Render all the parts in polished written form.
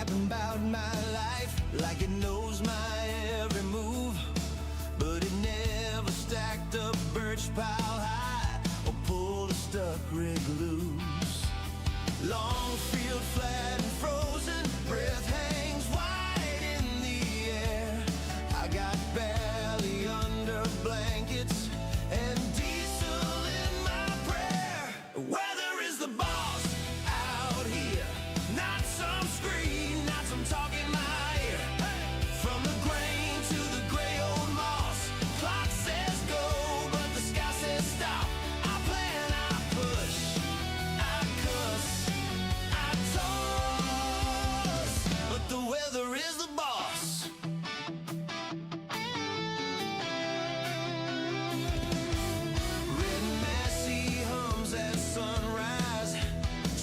rapping about my life like it knows my every move, but it never stacked up birch pile high or pulled a stuck rig loose. Long field flat and frozen, breath hangs wide in the air. I got barely under blankets and diesel in my prayer. Weather is the boss out here, not some screen, not some talk in my ear. From the grain to the gray old moss, clock says go, but the sky says stop. I plan, I push, I cuss, I toss, but the weather is the boss. Red Massey hums at sunrise,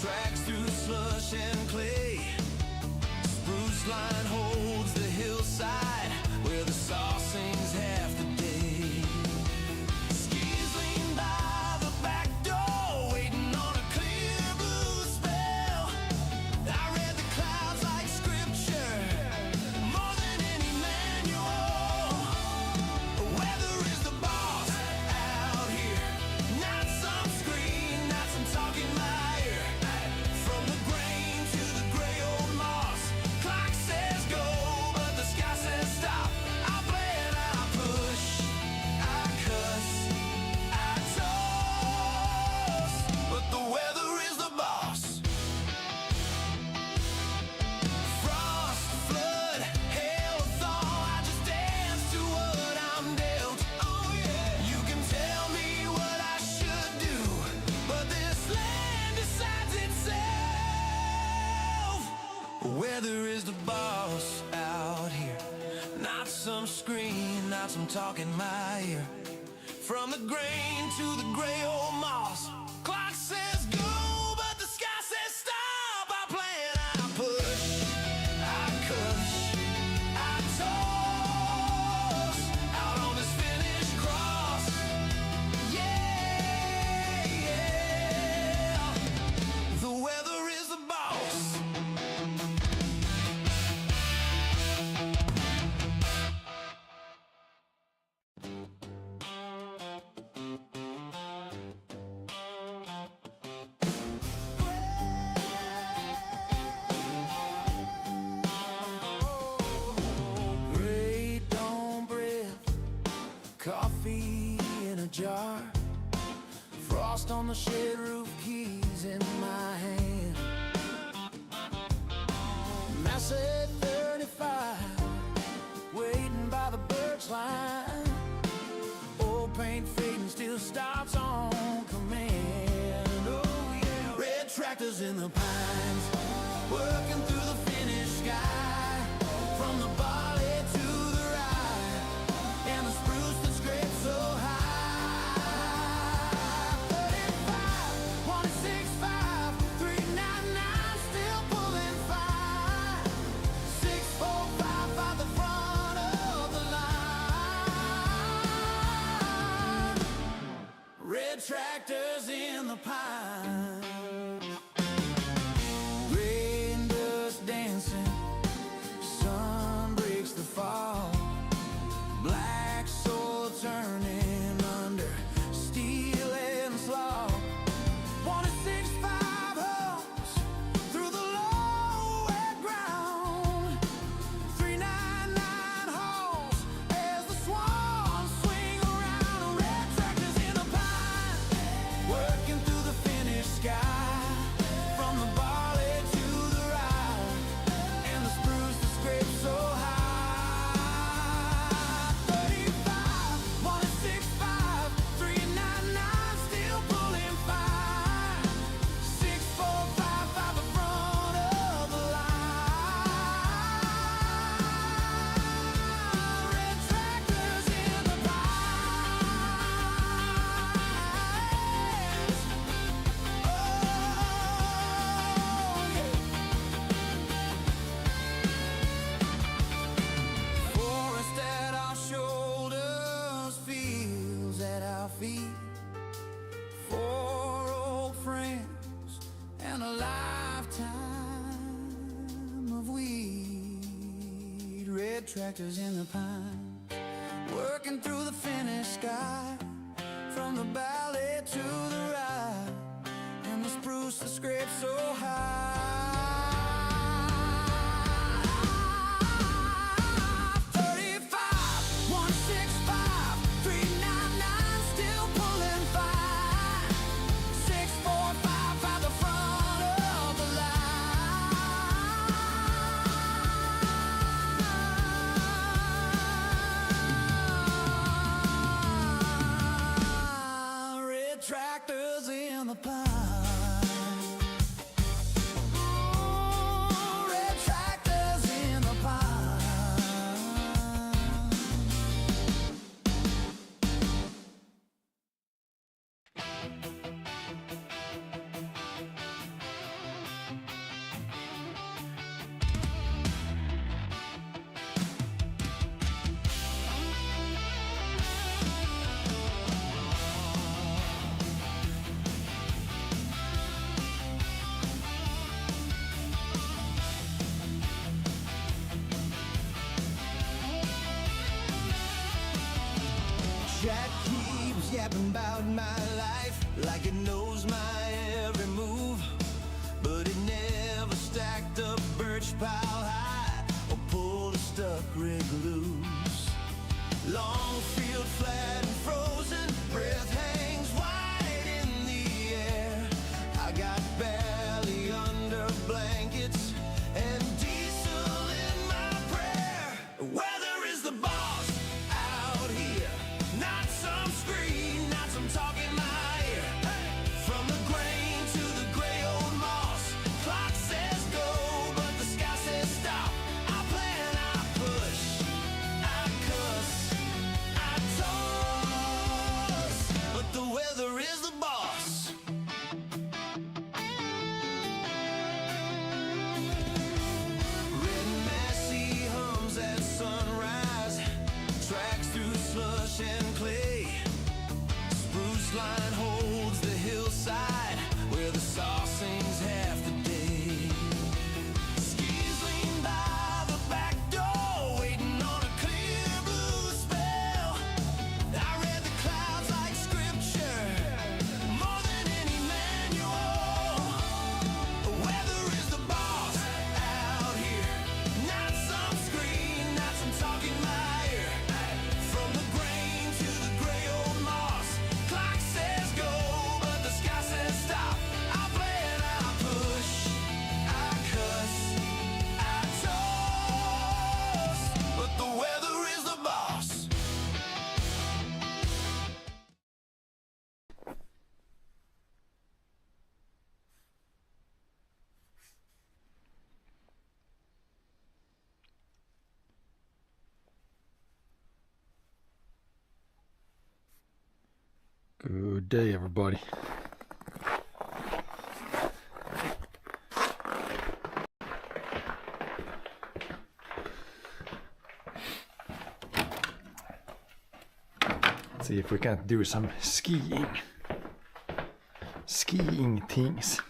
tracks through slush and clay. Spruce line holds the hillside where the saw sings half the day. Skis lean by the back door, waiting on a clear blue spell. I read the clouds like scripture, more than any manual. Weather is the boss out here, not some screen, not some talk in my ear. From the grain to the gray old moss, clock says go, but the sky says stop. I plan, I push, I cuss, I toss, but the weather is the boss. Frost, flood, hail, thaw, I just dance to what I'm dealt. Oh yeah. You can tell me what I should do, but this land decides itself. Weather is the boss out here, not some screen, not some talk in my ear. From the grain to the gray old moss, clock says go, but the sky says stop. I plan, I push, I cuss, I toss, out on this finished cross. Yeah, yeah. The weather is the boss. Great dawn breath, coffee in a jar, frost on the shed roof, keys in my hand. Massey 35, waiting by the birch line. Old paint fading, still stops on command. Oh yeah. Red tractors in the pines, working through the finished sky. From the barley to the rye, and the spruce that scrapes so high. 35, 165, 399, still pulling fire. 645 by the front of the line. Red tractors in the pine. Rain dust dancing, sun breaks the fall. Black soil turning under steel and slaw. 165 homes through the low wet ground. 399 holes as the swans swing around. Red tractors in the pine, working through the finished sky. From the barley to the rye, and the spruce that scrapes so high. 35, 165, 399, still pulling fire. 645 by the front of the line. Red tractors in the pines. Oh yeah. Forest at our shoulders, fields at our feet. 4 old friends and a lifetime of weeds. red tractors in the pine, working through the finished sky, from the valley to the ride, and the spruce that scrapes so high. 35, 165, 399, still pulling fine. 645 by the front of the line. Red tractors in the pine. Red tractors in the pine. Jack keeps yapping about my life like it knows my every move, but it never stacked up birch pile high or pulled a stuck rig loose. Long field flat and frozen, breath hangs wide in the air. I got belly under blankets and diesel in my prayer. Weather is the boss out here. Not some screen, not some talk in my ear. From the grain to the gray old moss, clock says go, but the sky says stop. I plan, I push, I cuss, I toss, but the weather is the boss. Red Massey hums at sunrise, tracks through slush and clay. Spruce line holds the hillside where the saw sings half the day. Skis lean by the back door, waiting on a clear blue spell. I read the clouds like scripture, more than any manual. Weather is the boss out here. Not some screen, not some talk in my ear. From the grain to the gray old moss, clock says go, but the sky says stop. I plan, I push, I cuss, I toss, but the weather is the boss. Good day, everybody. Let's see if we can't do some skiing things.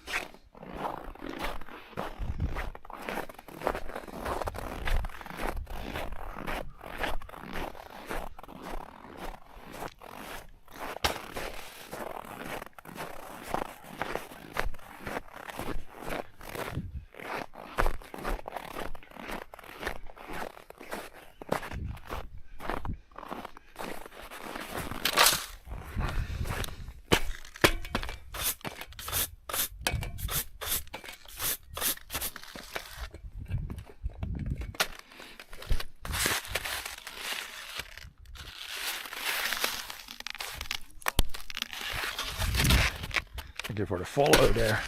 Thank you for the follow there.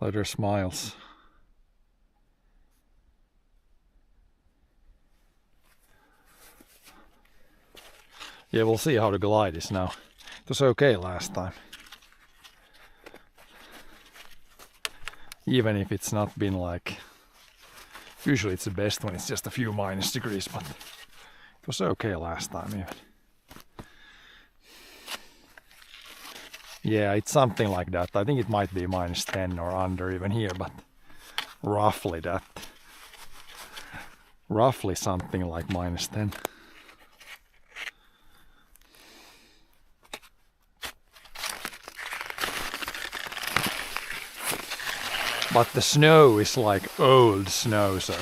Letter smiles. Yeah, we'll see how the glide is now. It was okay last time. Even if it's not been like, usually it's the best when it's just a few minus degrees, but it was okay last time even. Yeah, it's something like that. I think it might be minus 10 or under even here, but roughly that. Roughly something like minus 10. But the snow is like old snow, so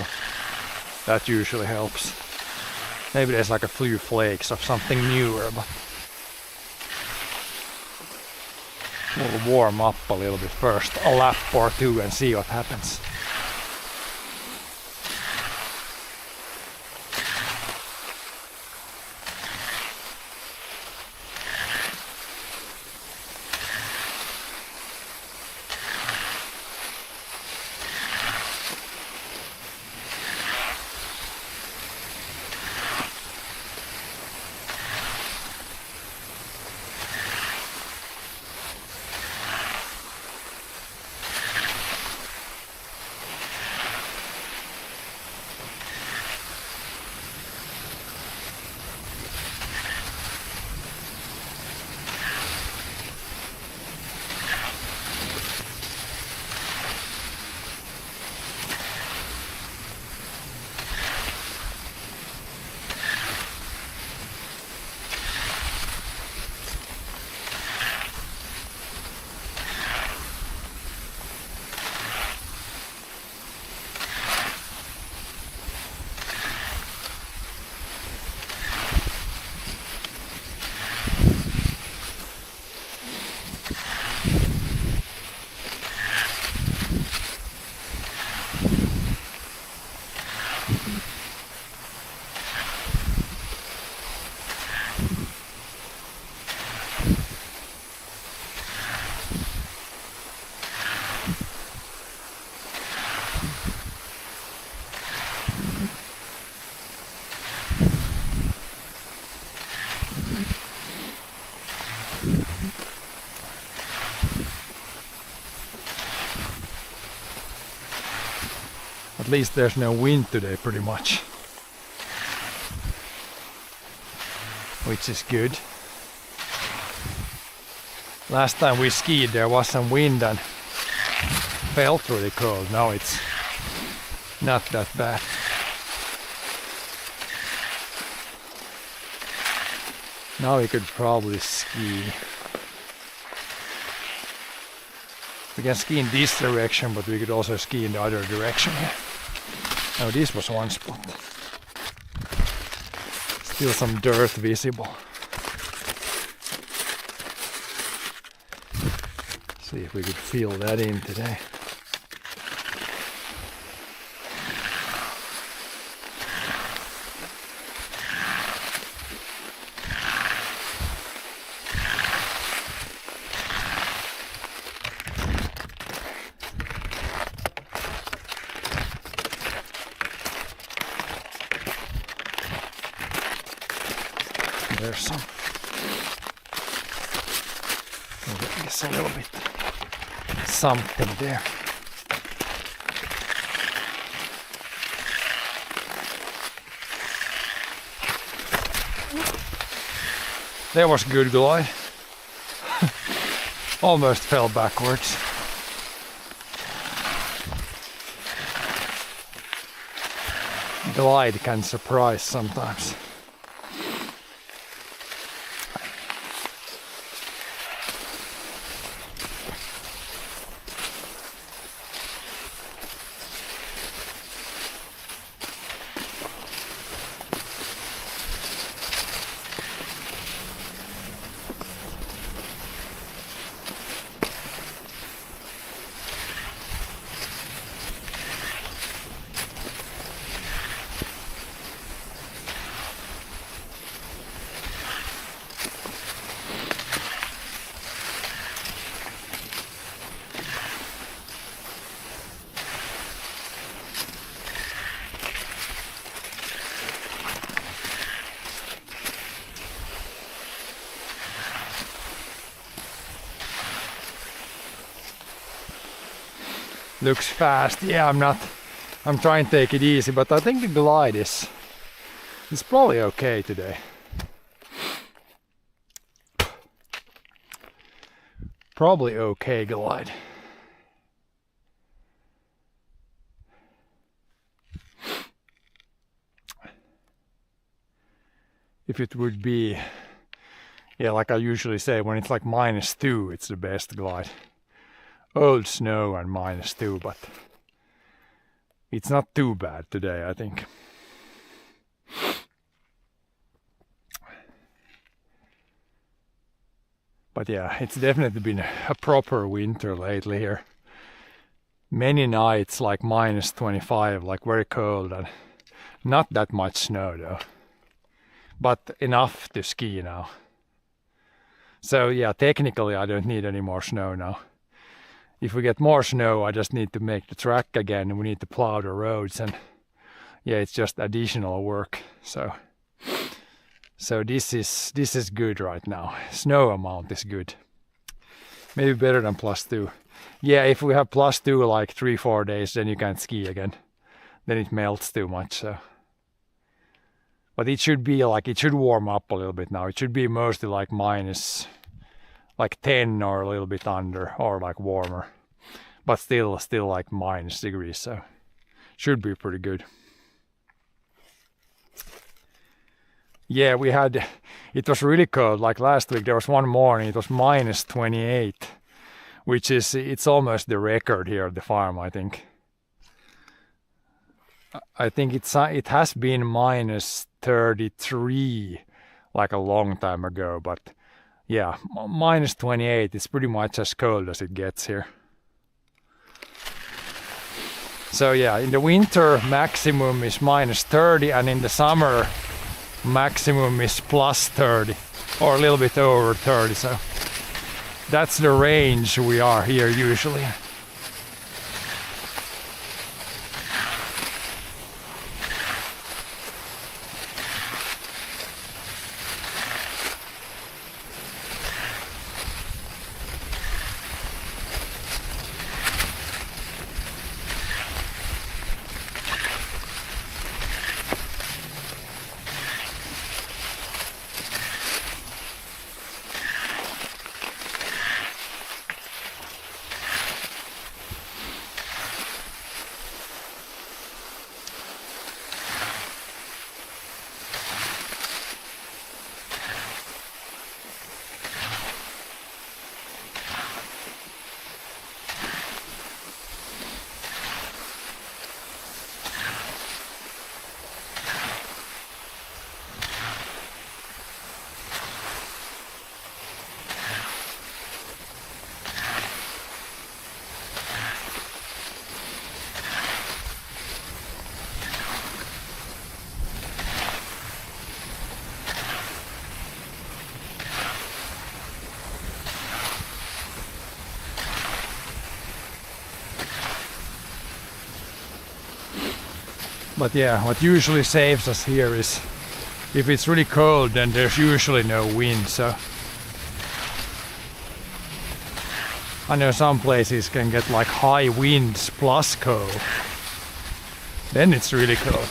that usually helps. Maybe there's like a few flakes of something newer, but we'll warm up a little bit first, a lap or two, and see what happens. At least there's no wind today pretty much, which is good. Last time we skied there was some wind and felt really cold. Now it's not that bad. Now we could probably ski. We can ski in this direction, but we could also ski in the other direction here. Oh, this was one spot. Still some dirt visible. See if we could fill that in today. There's some. I guess a little bit something there. There was good glide. Almost fell backwards. Glide can surprise sometimes. looks fast. Yeah, I'm trying to take it easy, but I think the glide is probably okay today. Probably okay glide. If it would be, yeah, like I usually say, when it's like -2, it's the best glide. Old snow and -2, but it's not too bad today, I think. But yeah, it's definitely been a proper winter lately here. Many nights like -25, like very cold, and not that much snow though. But enough to ski now. So yeah, technically I don't need any more snow now. If we get more snow, I just need to make the track again, and we need to plow the roads, and yeah, it's just additional work. So this is good right now. Snow amount is good. Maybe better than +2. Yeah, if we have +2 like 3-4 days, then you can't ski again. Then it melts too much. So, but it should be like, it should warm up a little bit now. It should be mostly like -10 or a little bit under, or like warmer. But still like -degrees. So should be pretty good. Yeah, it was really cold. Like last week, there was one morning, it was -28, it's almost the record here at the farm, I think. I think it has been -33 like a long time ago, but yeah, -28 is pretty much as cold as it gets here. So yeah, in the winter maximum is -30, and in the summer maximum is +30 or a little bit over 30. So that's the range we are here usually. But yeah, what usually saves us here is if it's really cold, then there's usually no wind. So I know some places can get like high winds plus cold. Then it's really cold.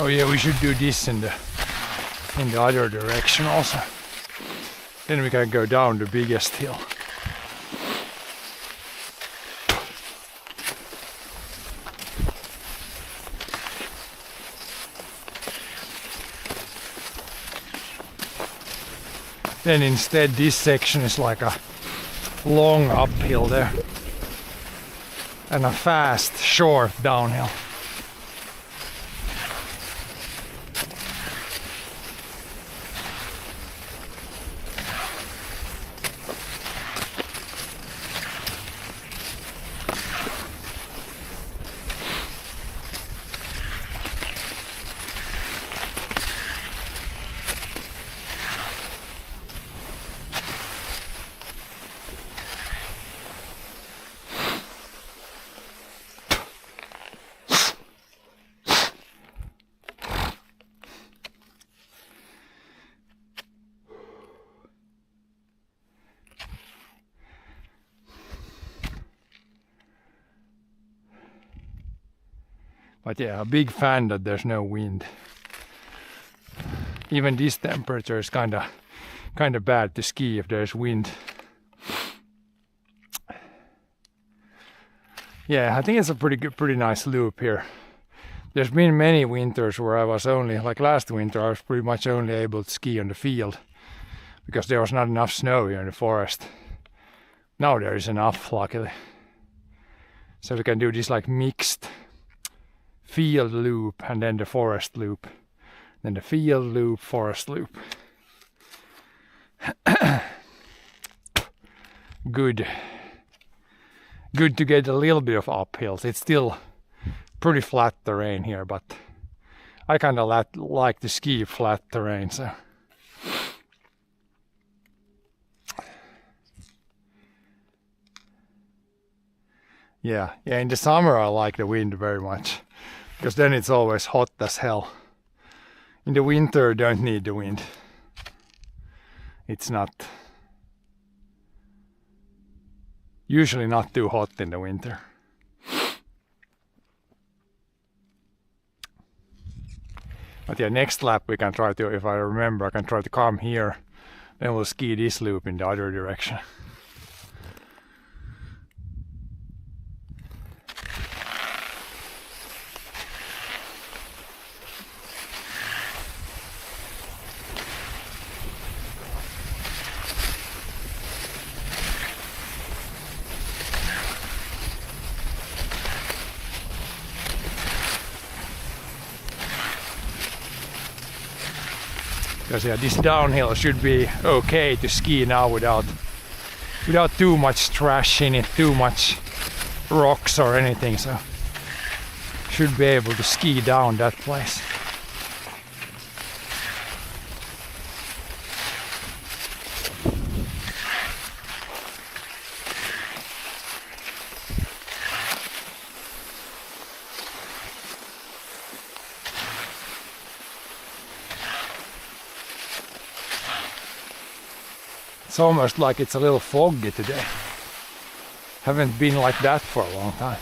Oh yeah, we should do this in the other direction also. Then we can go down the biggest hill. Then instead this section is like a long uphill there and a fast, short downhill. But yeah, a big fan that there's no wind. Even this temperature is kinda bad to ski if there's wind. Yeah, I think it's a pretty nice loop here. There's been many winters where I was only, like last winter, I was pretty much only able to ski on the field because there was not enough snow here in the forest. Now there is enough, luckily. So we can do this like mixed field loop and then the forest loop. Then the field loop, forest loop. Good to get a little bit of uphills. It's still pretty flat terrain here, but I kind of like to ski flat terrain, so. Yeah, in the summer I like the wind very much, because then it's always hot as hell. In the winter, don't need the wind. It's not, usually not too hot in the winter. But yeah, next lap we can try to, if I remember, I can try to come here. Then we'll ski this loop in the other direction. Because yeah, this downhill should be okay to ski now without too much trash in it, too much rocks or anything, so should be able to ski down that place. It's almost like it's a little foggy today. Haven't been like that for a long time.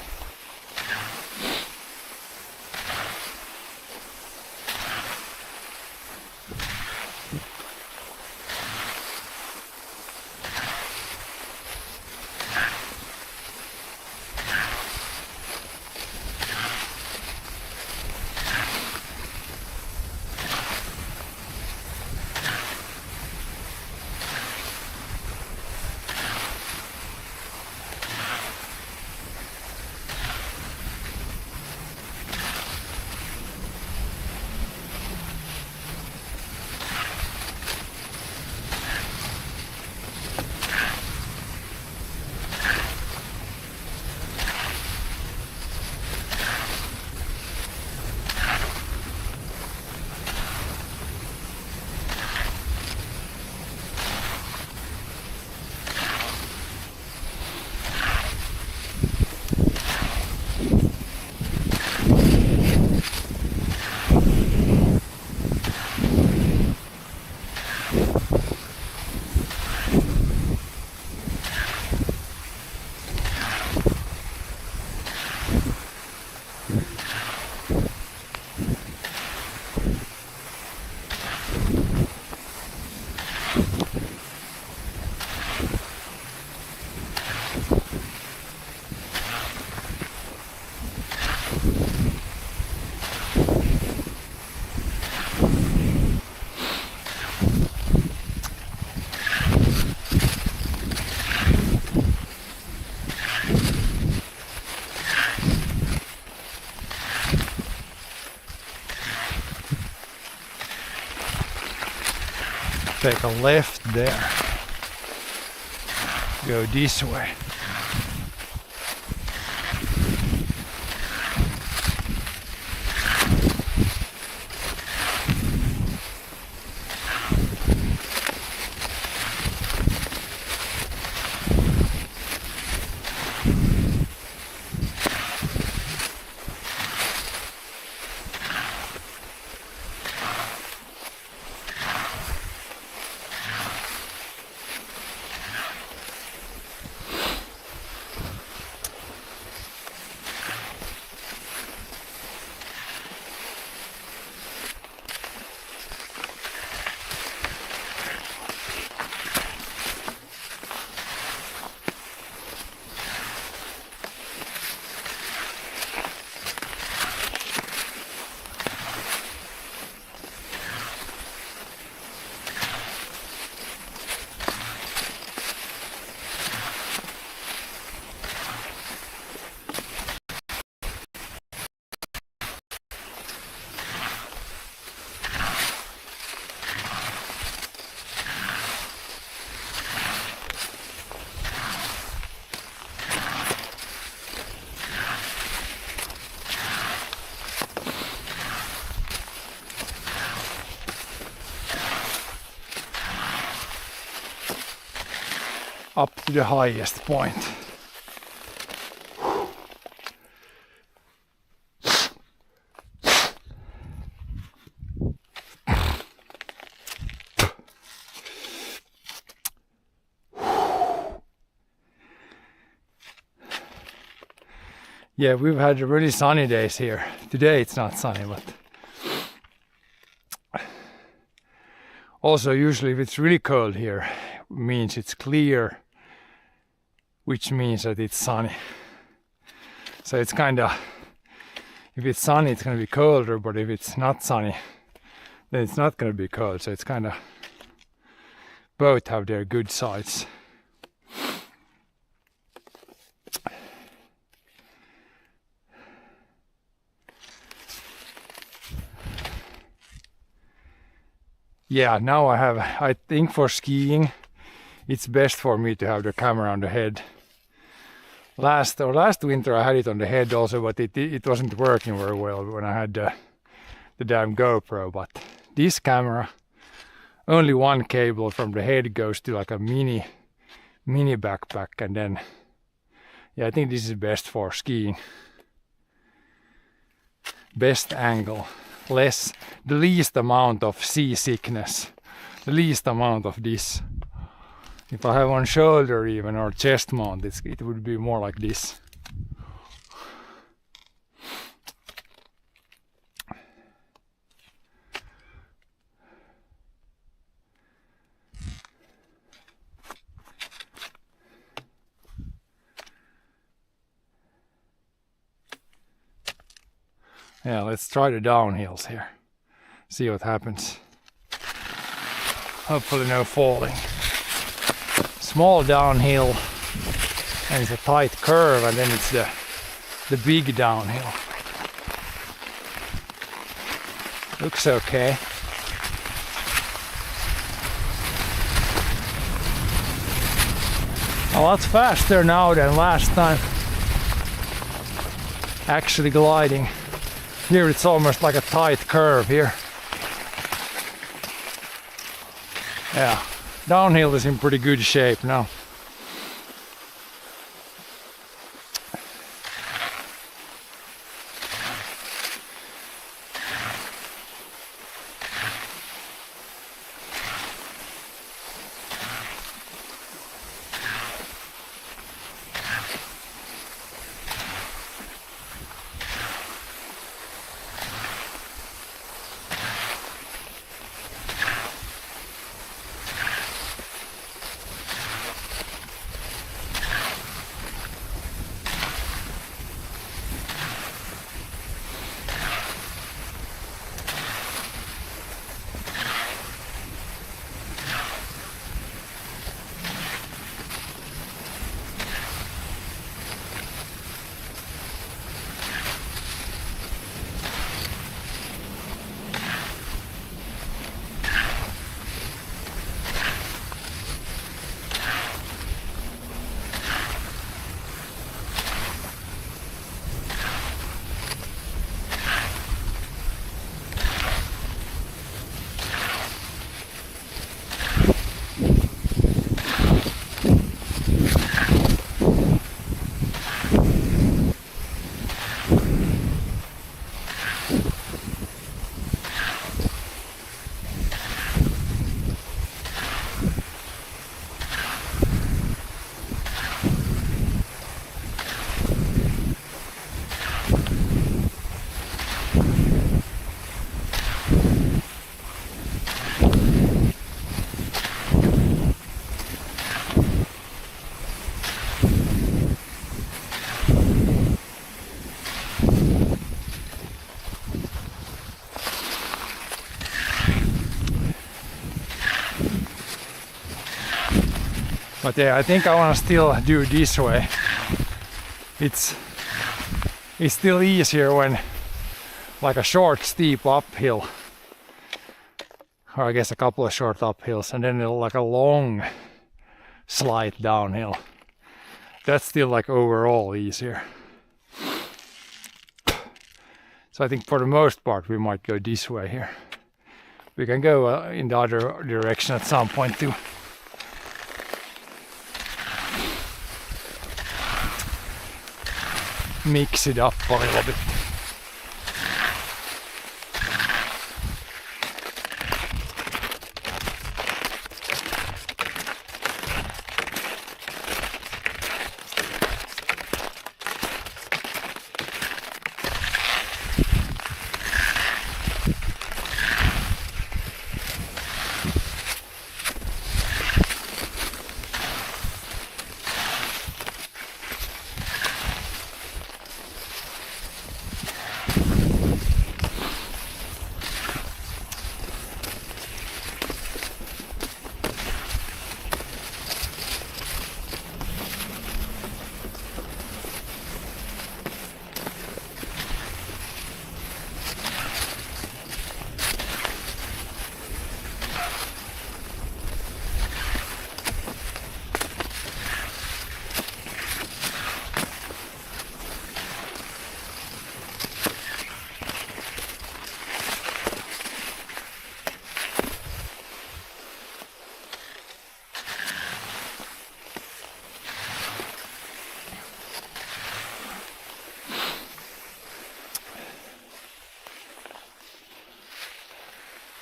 take a left there. Go this way. Up to the highest point. Yeah, we've had really sunny days here. Today it's not sunny, but also usually if it's really cold here, it means it's clear, which means that it's sunny. So it's kind of, if it's sunny it's going to be colder, but if it's not sunny then it's not going to be cold. So it's kind of, both have their good sides. Yeah, now I think for skiing it's best for me to have the camera on the head. Last winter I had it on the head also, but it wasn't working very well when I had the damn GoPro. But this camera, only one cable from the head goes to like a mini backpack, and then yeah, I think this is best for skiing. Best angle, the least amount of seasickness, the least amount of this. If I have on shoulder even or chest mount, it would be more like this. Yeah, let's try the downhills here. See what happens. Hopefully no falling. Small downhill, and it's a tight curve, and then it's the big downhill. Looks okay. A lot faster now than last time. Actually gliding. Here it's almost like a tight curve here. Yeah, downhill is in pretty good shape now. But yeah, I think I want to still do it this way. It's still easier when like a short steep uphill, or I guess a couple of short uphills, and then like a long slight downhill. That's still like overall easier. So I think for the most part we might go this way here. We can go in the other direction at some point too. Mix it up a little bit.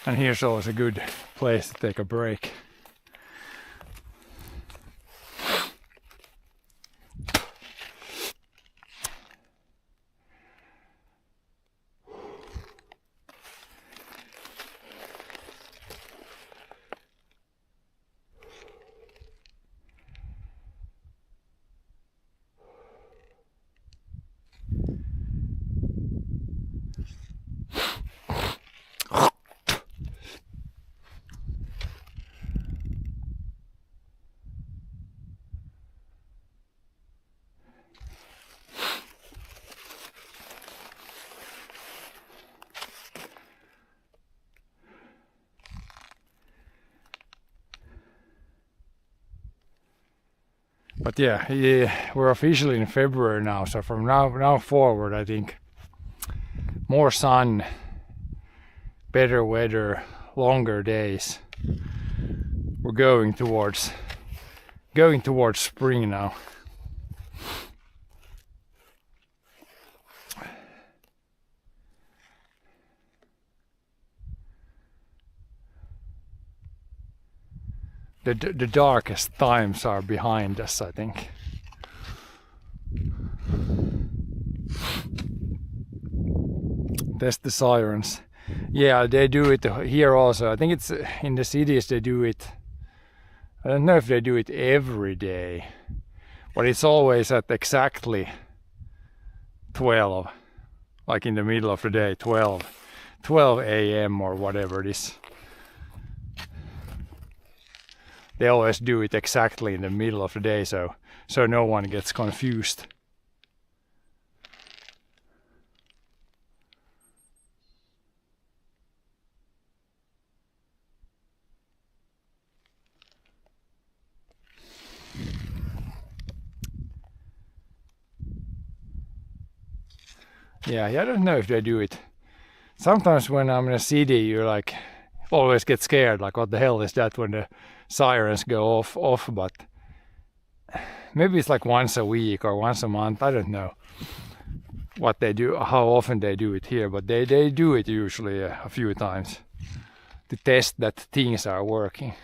And here's always a good place to take a break. But yeah, we're officially in February now, so from now forward, I think more sun, better weather, longer days. We're going towards spring now. The darkest times are behind us, I think. Test the sirens. Yeah, they do it here also. I think it's in the cities they do it. I don't know if they do it every day, but it's always at exactly 12, like in the middle of the day, 12 a.m. or whatever it is. They always do it exactly in the middle of the day, so no one gets confused. Yeah, I don't know if they do it. Sometimes when I'm in a city, you're like, always get scared, like what the hell is that when the sirens go off, but maybe it's like once a week or once a month. I don't know what they do, how often they do it here, but they do it usually a few times to test that things are working.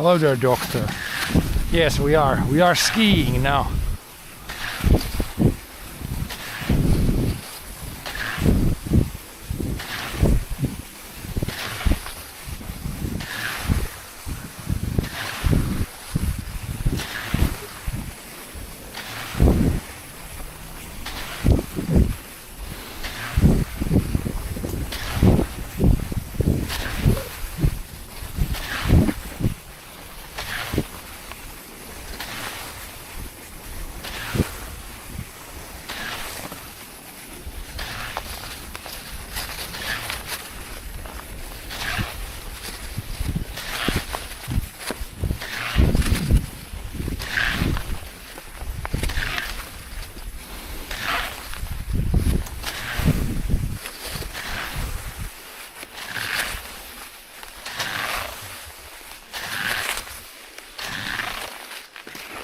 Hello there, doctor. Yes, we are skiing now.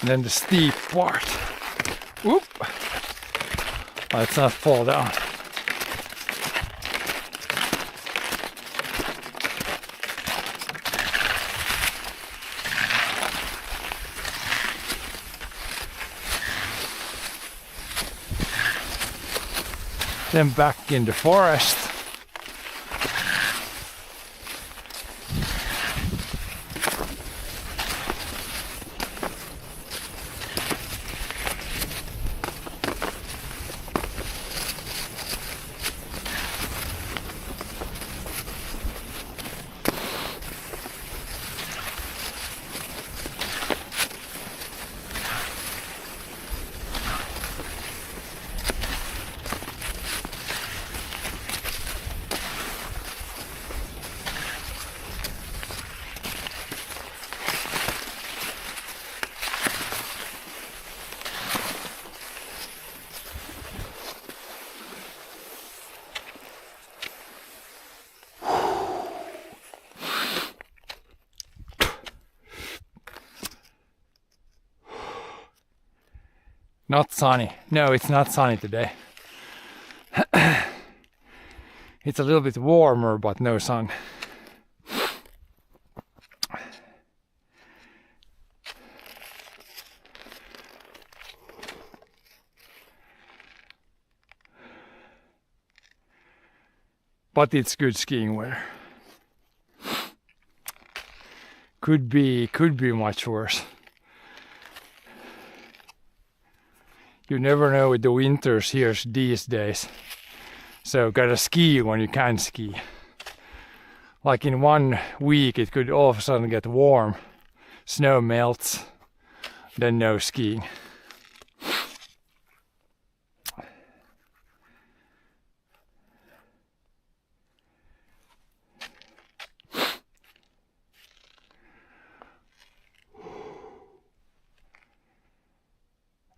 And then the steep part. Whoop! Let's not fall down. Then back in the forest. Not sunny. No, it's not sunny today. It's a little bit warmer, but no sun. But it's good skiing weather. Could be much worse. You never know with the winters here these days. So gotta ski when you can ski. Like in 1 week it could all of a sudden get warm, snow melts, then no skiing.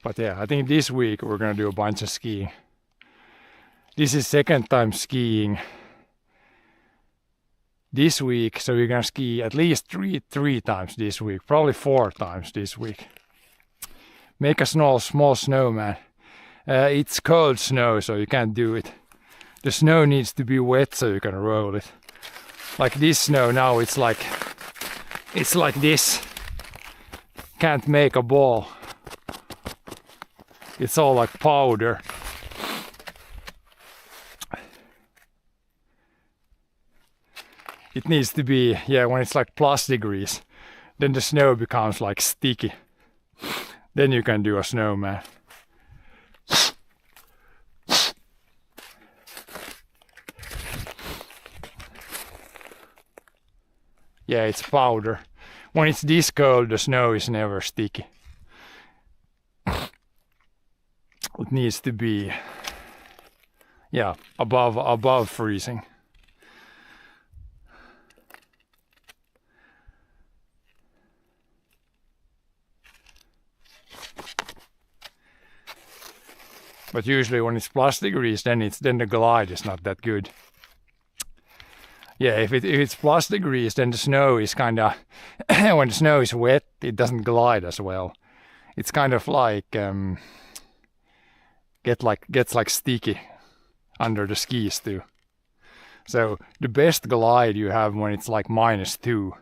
But yeah, I think this week we're gonna do a bunch of skiing. This is second time skiing this week, so we're gonna ski at least three times this week, probably 4 times this week. Make a small snowman. It's cold snow, so you can't do it. The snow needs to be wet so you can roll it. Like this snow now, it's like this. Can't make a ball. It's all like powder. It needs to be, yeah, when it's like +degrees, then the snow becomes like sticky. Then you can do a snowman. Yeah, it's powder. When it's this cold, the snow is never sticky. It needs to be, yeah, above freezing. But usually when it's +degrees, then the glide is not that good. Yeah, if it's +degrees, then the snow is kinda when the snow is wet, it doesn't glide as well. It's kind of like gets like sticky under the skis too. So the best glide you have when it's like -2.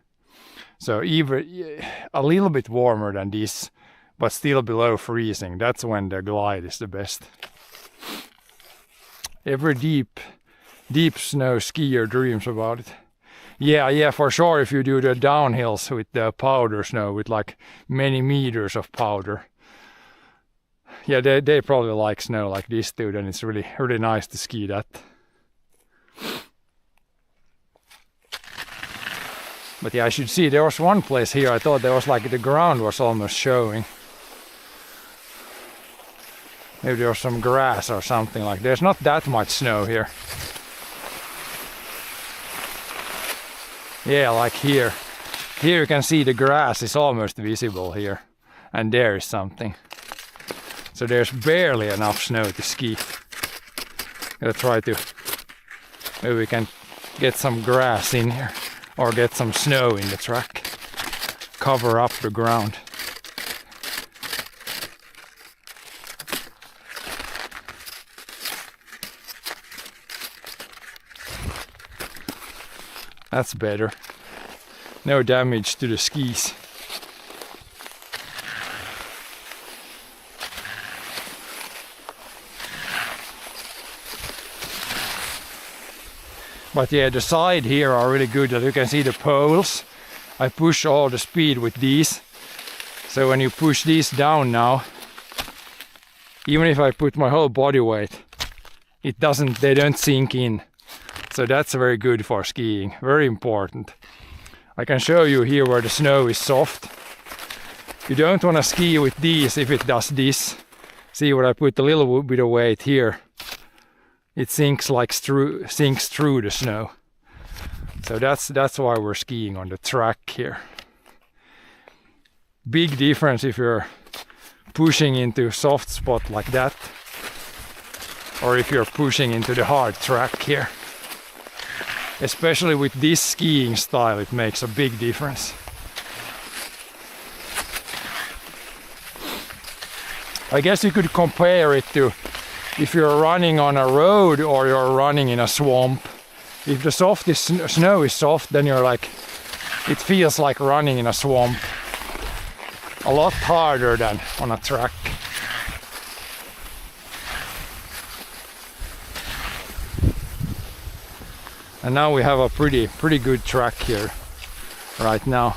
So even a little bit warmer than this, but still below freezing. That's when the glide is the best. Every deep snow skier dreams about it. Yeah, for sure. If you do the downhills with the powder snow, with like many meters of powder, yeah, they probably like snow like this too. Then it's really nice to ski that. But yeah, I should see. There was one place here. I thought there was like the ground was almost showing. Maybe there was some grass or something like. There's not that much snow here. Yeah, like here. Here you can see the grass is almost visible here. And there is something. So there's barely enough snow to ski. Gotta try to... Maybe we can get some grass in here. Or get some snow in the track. Cover up the ground. That's better. No damage to the skis. But yeah, the side here are really good. As you can see the poles. I push all the speed with these. So when you push these down now, even if I put my whole body weight, they don't sink in. So that's very good for skiing, very important. I can show you here where the snow is soft. You don't want to ski with these if it does this. See what I put a little bit of weight here. It sinks through the snow. So that's why we're skiing on the track here. Big difference if you're pushing into a soft spot like that, or if you're pushing into the hard track here. Especially with this skiing style, it makes a big difference. I guess you could compare it to if you're running on a road or you're running in a swamp. If the snow is soft, then you're like, it feels like running in a swamp. A lot harder than on a track. And now we have a pretty good track here right now.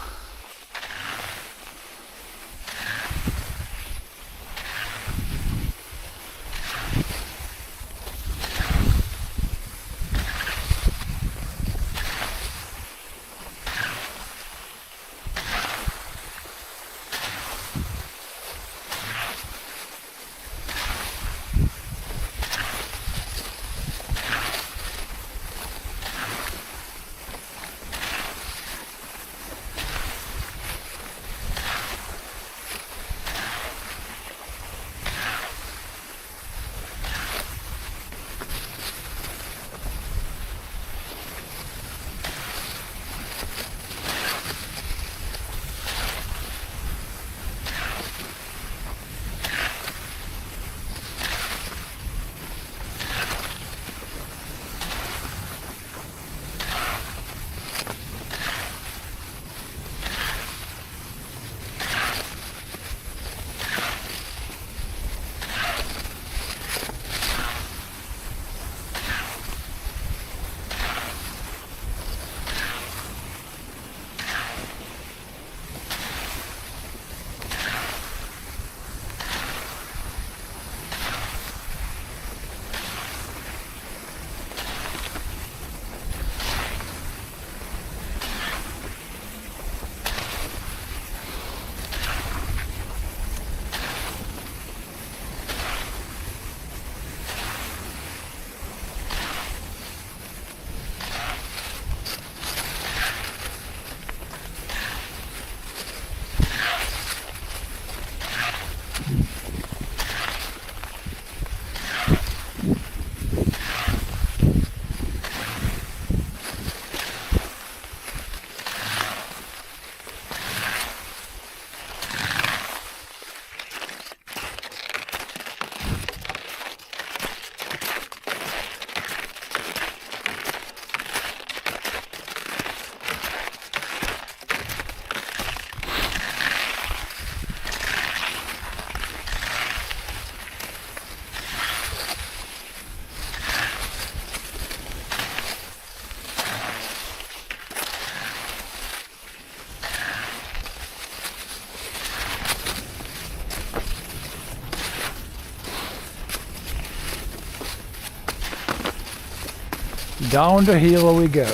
Down the hill we go.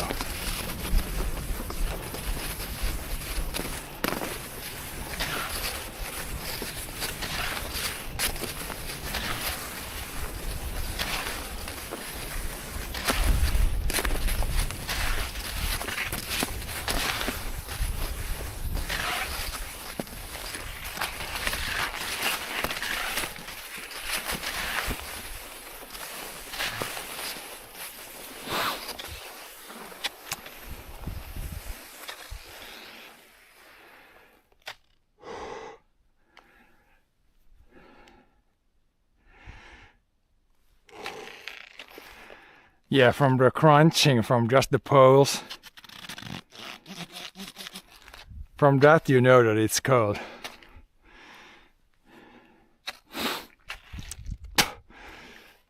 Yeah, from the crunching, from just the poles. From that you know that it's cold.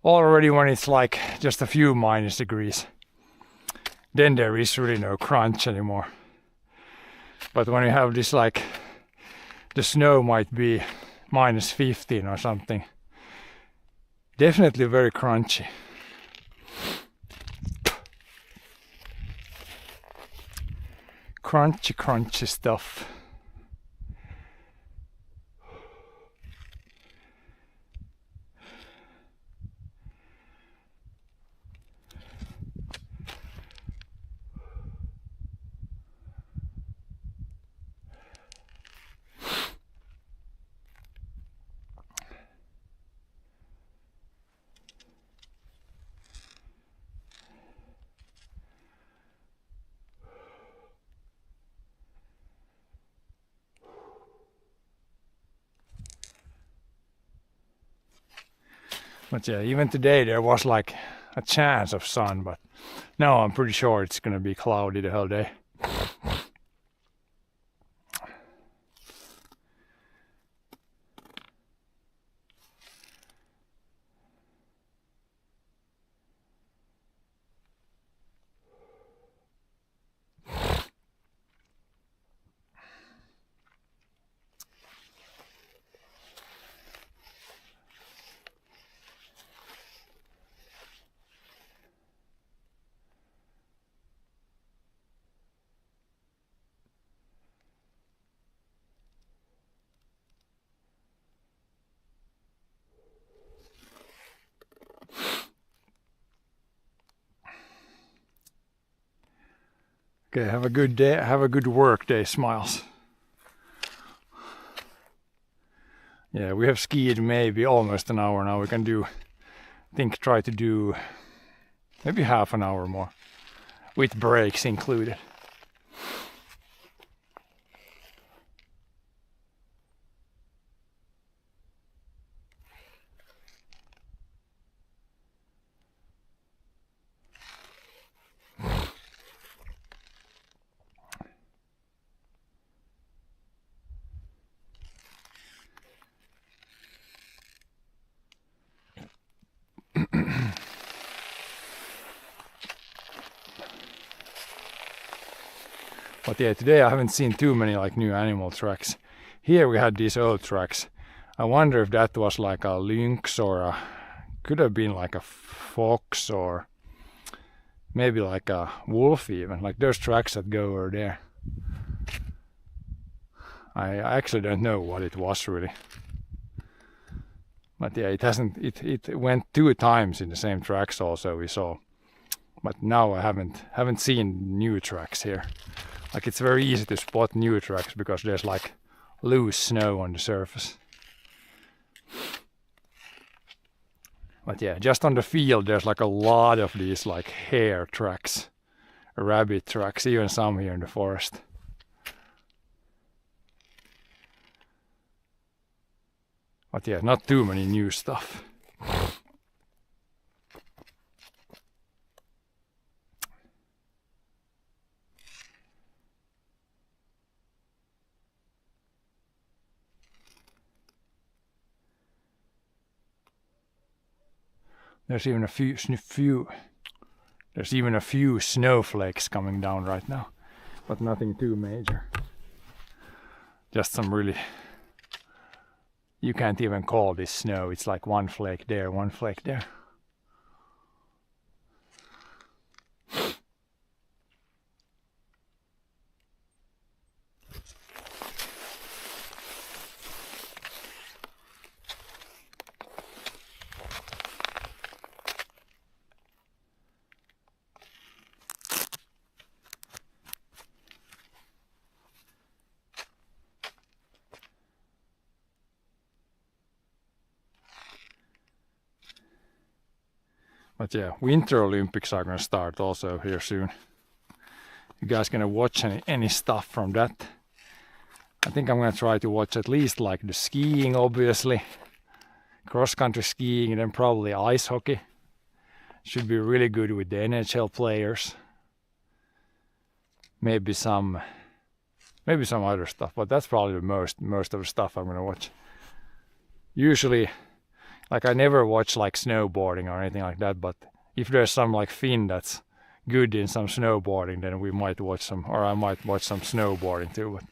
Already when it's like just a few minus degrees, then there is really no crunch anymore. But when you have this, like, the snow might be minus 15 or something, definitely very crunchy. Crunchy stuff. But yeah, even today there was like a chance of sun, but now I'm pretty sure it's gonna be cloudy the whole day. Okay, have a good day, have a good work day, Smiles. Yeah, we have skied maybe almost an hour now. We can do, I think, try to do maybe half an hour more, with breaks included. But yeah, today I haven't seen too many like new animal tracks. Here we had these old tracks. I wonder if that was like a lynx or a, could have been like a fox or maybe like a wolf even. Like those tracks that go over there. I actually don't know what it was really. But yeah, it went 2 times in the same tracks also we saw. But now I haven't seen new tracks here. Like it's very easy to spot new tracks because there's like loose snow on the surface. But yeah, just on the field there's like a lot of these like hare tracks, rabbit tracks, even some here in the forest. But yeah, not too many new stuff. There's even a few snowflakes coming down right now, but nothing too major. Just some really, you can't even call this snow. It's like one flake there, one flake there. But yeah, Winter Olympics are gonna start also here soon. You guys gonna watch any stuff from that? I think I'm gonna try to watch at least like the skiing, obviously, cross-country skiing, and then probably ice hockey. Should be really good with the NHL players. Maybe some other stuff, but that's probably the most of the stuff I'm gonna watch. Usually, like I never watch like snowboarding or anything like that, but if there's some like Finn that's good in some snowboarding, then we might watch some, or I might watch some snowboarding too. But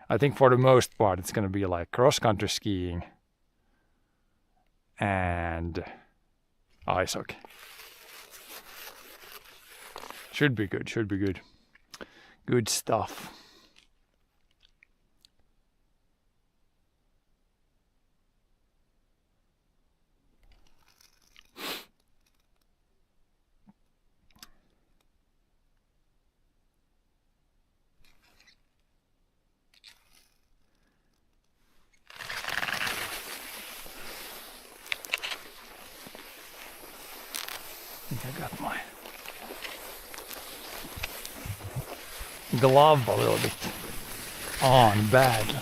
I think for the most part it's gonna be like cross-country skiing and ice hockey. Should be good. Good stuff. I think I got my glove a little bit on badly.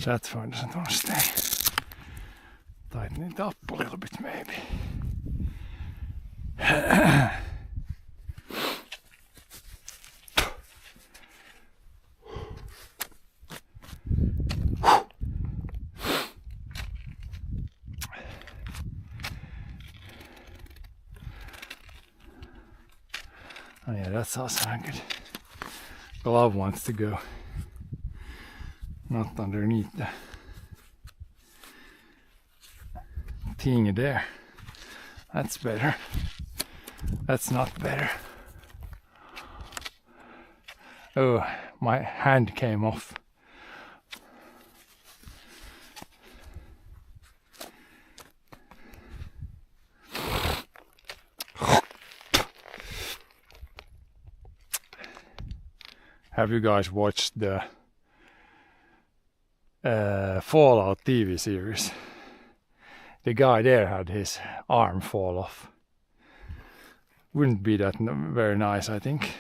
That phone doesn't want to stay. Tighten it up a little bit maybe. Oh yeah, that's also a good. Glove wants to go. Not underneath the thing there. That's better. That's not better. Oh, my hand came off. Have you guys watched the Fallout TV series? The guy there had his arm fall off. Wouldn't be that very nice, I think.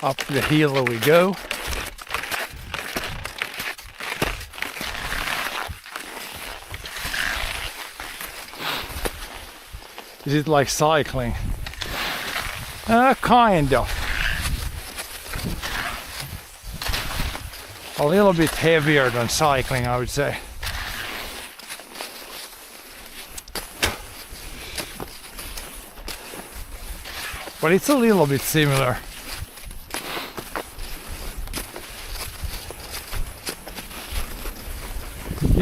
Up the hill we go. Is it like cycling? Kind of. A little bit heavier than cycling, I would say. But it's a little bit similar.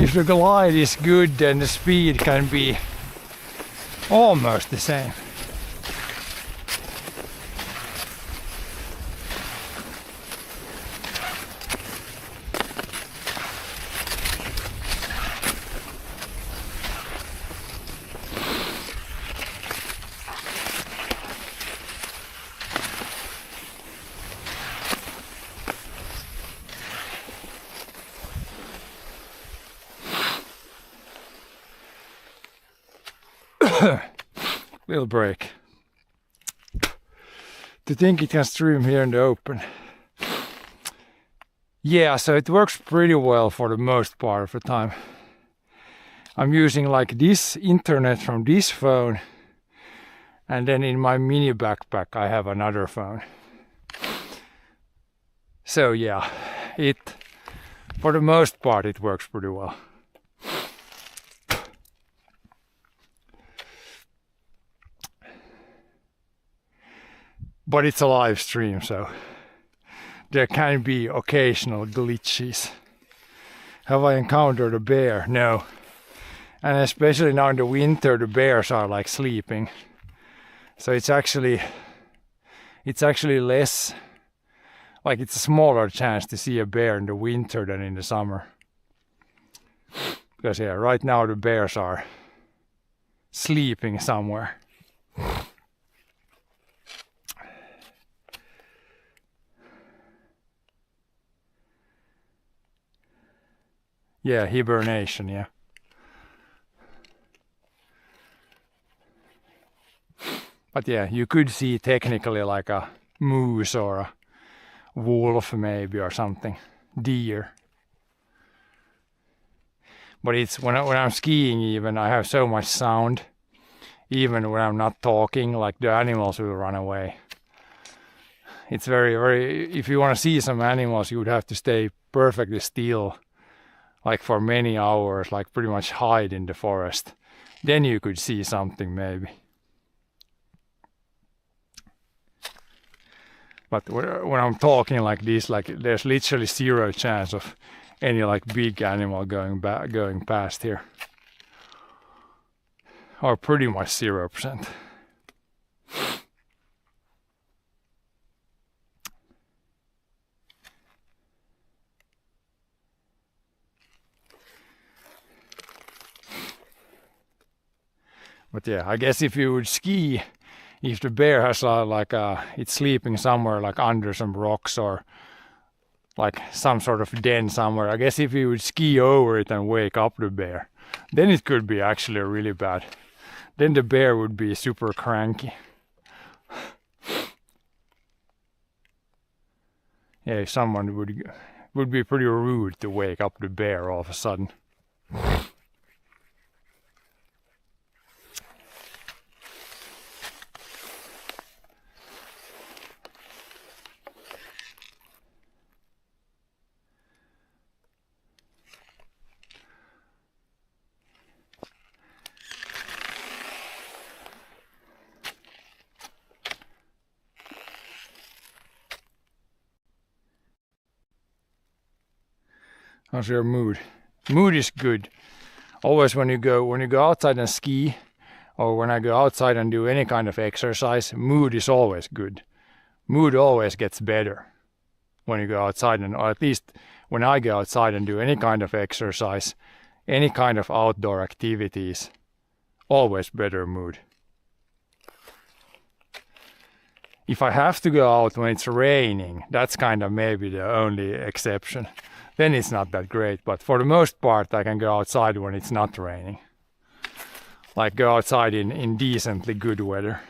if the glide is good, then the speed can be almost the same. Little break. To think it can stream here in the open. Yeah, so it works pretty well for the most part of the time. I'm using like this internet from this phone, and then in my mini backpack I have another phone. So yeah, for the most part it works pretty well. But it's a live stream, so there can be occasional glitches. Have I encountered a bear? No. And especially now in the winter, the bears are like sleeping. So it's actually less, like it's a smaller chance to see a bear in the winter than in the summer. Because yeah, right now the bears are sleeping somewhere. Yeah, hibernation, yeah. But yeah, you could see technically like a moose or a wolf maybe or something. Deer. But it's when I'm skiing even, I have so much sound. Even when I'm not talking, like the animals will run away. It's very, if you want to see some animals, you would have to stay perfectly still. Like for many hours, like pretty much hide in the forest. Then you could see something maybe. But when I'm talking like this, like there's literally zero chance of any like big animal going past here. Or pretty much 0%. But yeah, I guess if you would ski, if the bear has it's sleeping somewhere like under some rocks or like some sort of den somewhere, I guess if you would ski over it and wake up the bear, then it could be actually really bad. Then the bear would be super cranky. Yeah, someone would be pretty rude to wake up the bear all of a sudden. How's your mood? Mood is good. Always when you go outside and ski, or when I go outside and do any kind of exercise, mood is always good. Mood always gets better when you go outside, or at least when I go outside and do any kind of exercise, any kind of outdoor activities, always better mood. If I have to go out when it's raining, that's kind of maybe the only exception. Then it's not that great, but for the most part I can go outside when it's not raining. Like go outside in decently good weather.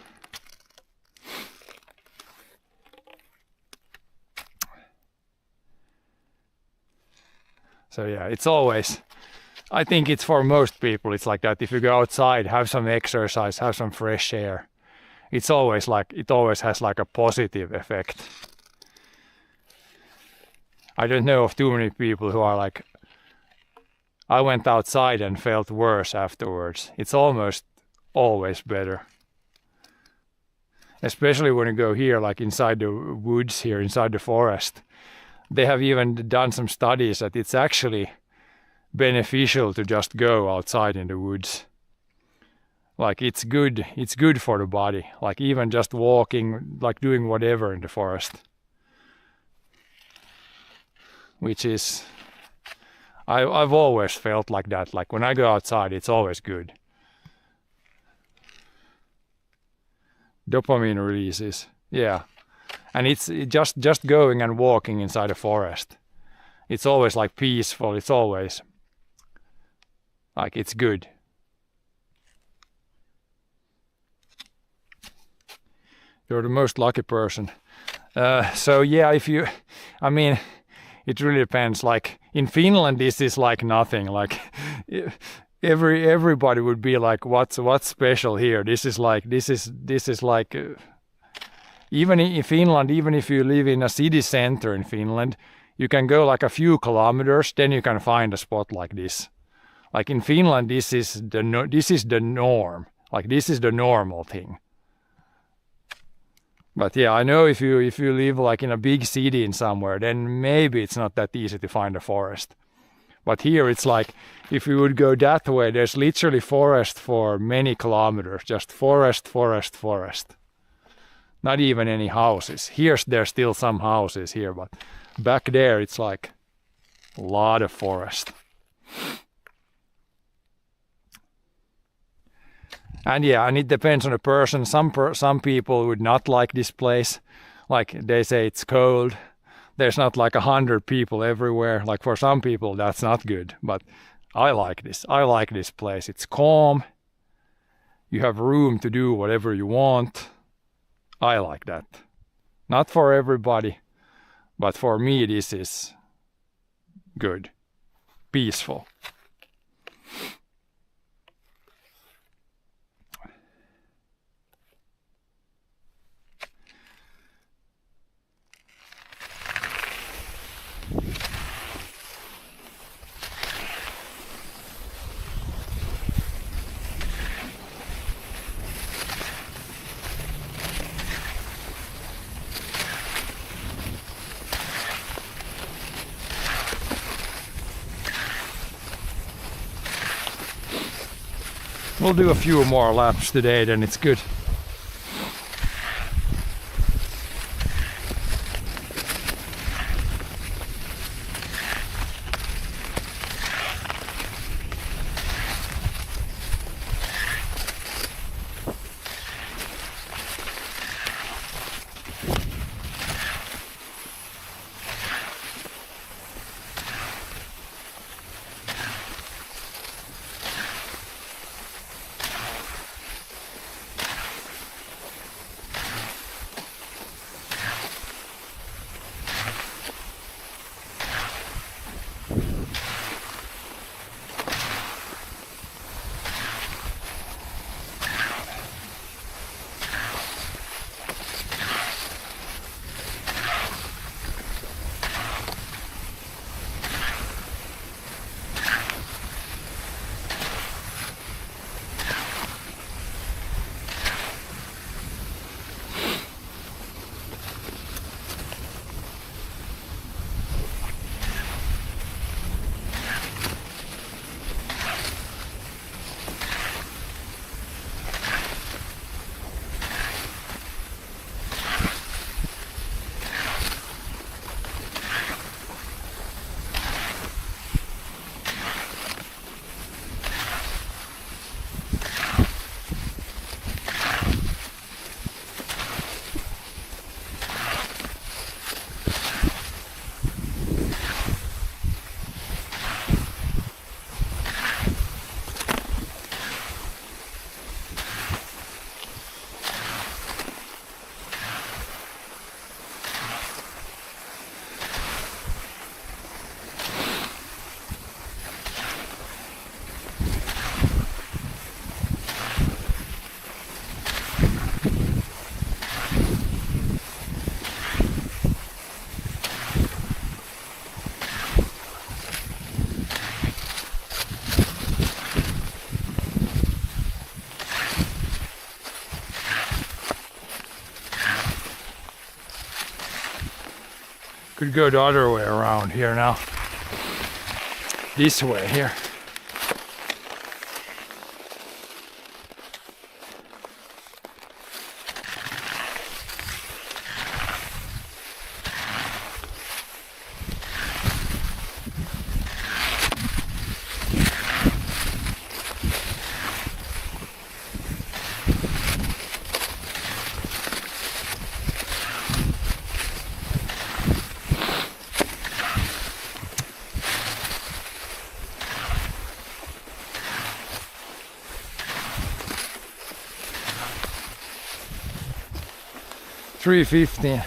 So yeah, it's always, I think it's for most people it's like that. If you go outside, have some exercise, have some fresh air, it's always like, it always has like a positive effect. I don't know of too many people who are like, I went outside and felt worse afterwards. It's almost always better. Especially when you go here, like inside the woods here, inside the forest. They have even done some studies that it's actually beneficial to just go outside in the woods. Like it's good for the body. Like even just walking, like doing whatever in the forest. Which is, I've always felt like that. Like when I go outside, it's always good. Dopamine releases, yeah. And it's just going and walking inside a forest. It's always like peaceful. It's always like it's good. You're the most lucky person. So yeah, I mean, it really depends. Like in Finland, this is like nothing. Like everybody would be like, what's special here? This is like even in Finland, even if you live in a city center in Finland, you can go like a few kilometers, then you can find a spot like this. Like in Finland, this is the norm. Like this is the normal thing. But yeah, I know if you live like in a big city in somewhere, then maybe it's not that easy to find a forest. But here it's like, if you would go that way, there's literally forest for many kilometers, just forest. Not even any houses. There's still some houses here, but back there it's like a lot of forest. And yeah, and it depends on the person. Some people would not like this place. Like they say it's cold. There's not like 100 people everywhere. Like for some people that's not good. But I like this. I like this place. It's calm. You have room to do whatever you want. I like that. Not for everybody, but for me this is good. Peaceful. We'll do a few more laps today, then it's good. Could go the other way around here now. this way here. .315.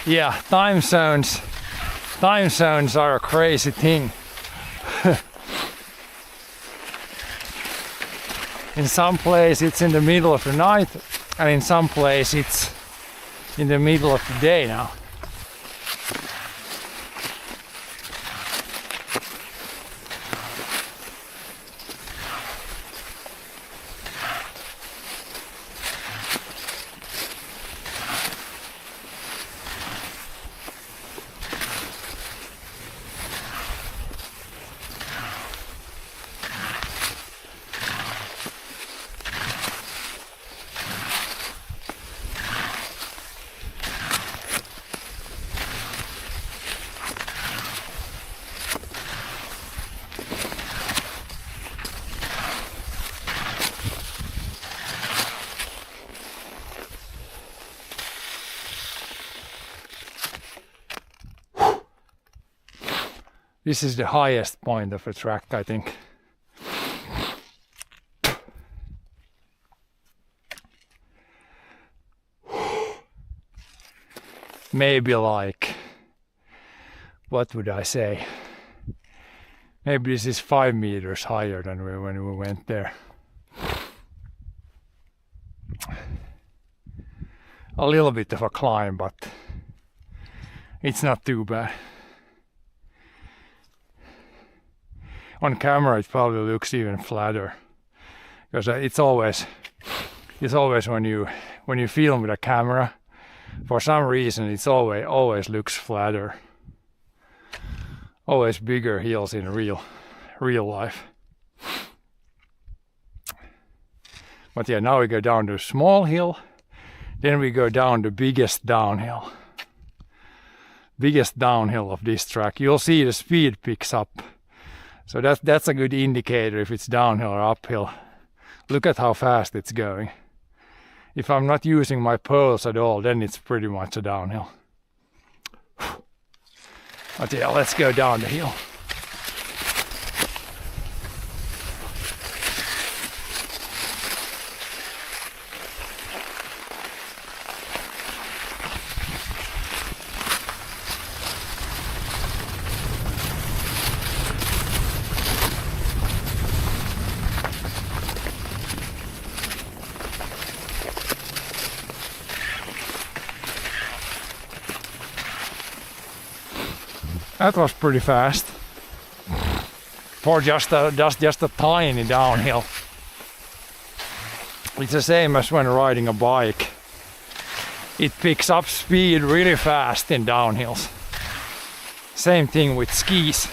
Yeah, time zones are a crazy thing. In some place it's in the middle of the night, and in some place it's in the middle of the day now. This is the highest point of the track, I think. Maybe like, what would I say? Maybe this is 5 meters higher than when we went there. A little bit of a climb, but it's not too bad. On camera it probably looks even flatter, because it's always when you film with a camera, for some reason it's always looks flatter, always bigger hills in real life. But yeah, now we go down to a small hill, then we go down the biggest downhill of this track. You'll see the speed picks up. So that's a good indicator if it's downhill or uphill. Look at how fast it's going. If I'm not using my poles at all, then it's pretty much a downhill. But yeah, let's go down the hill. That was pretty fast for just a tiny downhill. It's the same as when riding a bike. It picks up speed really fast in downhills. Same thing with skis.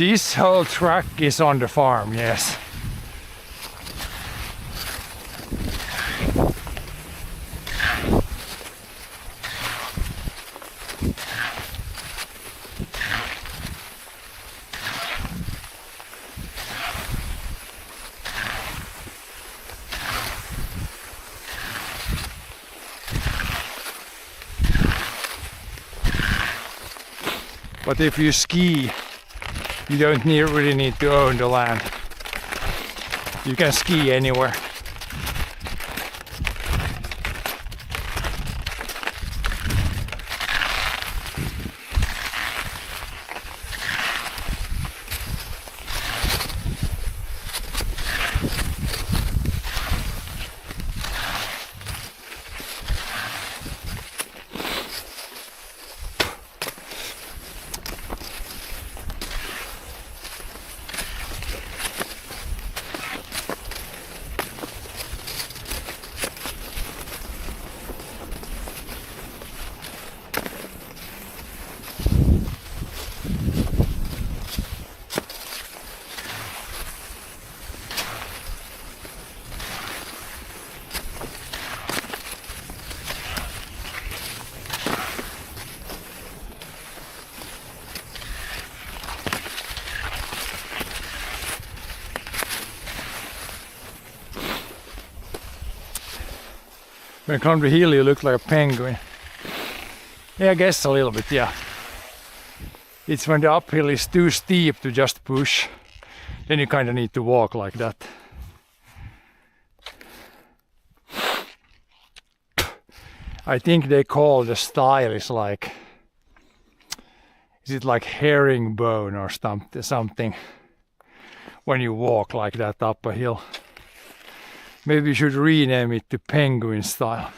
This whole track is on the farm, yes. But if you ski, you don't really need to own the land. You can ski anywhere. When you come to the hill, you look like a penguin. Yeah, I guess a little bit, yeah. It's when the uphill is too steep to just push, then you kind of need to walk like that. I think they call the style is like, is it like herringbone or something when you walk like that up a hill. Maybe you should rename it to penguin style.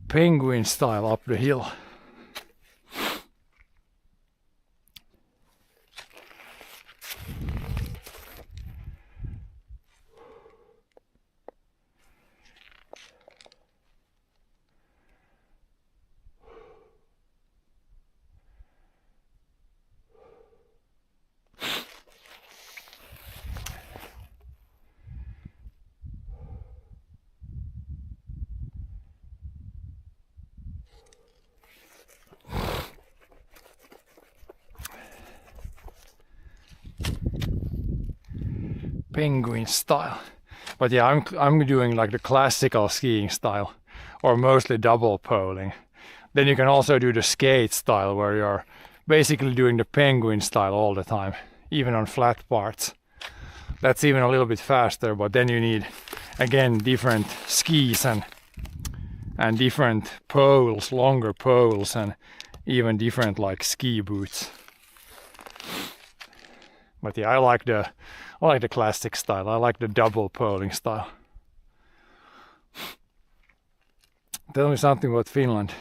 Penguin style up the hill. Penguin style. But yeah, I'm doing like the classical skiing style, or mostly double poling. Then you can also do the skate style, where you're basically doing the penguin style all the time, even on flat parts. That's even a little bit faster, but then you need again different skis and different poles, longer poles, and even different like ski boots. But yeah, I like the classic style. I like the double poling style. Tell me something about Finland.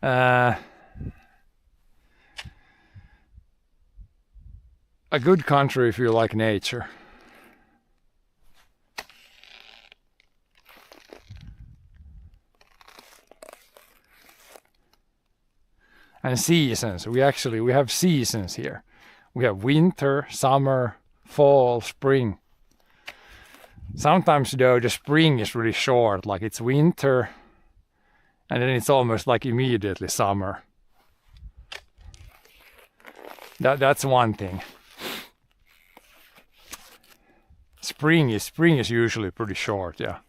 A good country if you like nature. And seasons. We have seasons here. We have winter, summer, fall, spring. Sometimes though the spring is really short, like it's winter and then it's almost like immediately summer. That's one thing. Spring is usually pretty short, yeah.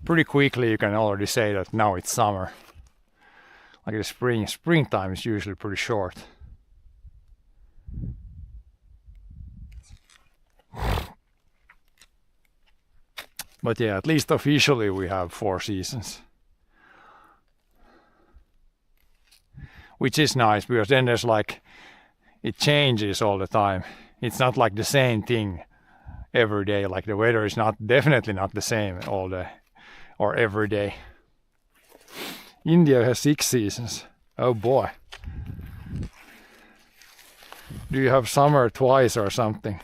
Pretty quickly you can already say that now it's summer. Like the springtime is usually pretty short. But yeah, at least officially we have 4 seasons. Which is nice, because then there's like, it changes all the time. It's not like the same thing every day. Like the weather is definitely not the same all day or every day. India has 6 seasons. Oh boy. Do you have summer twice or something?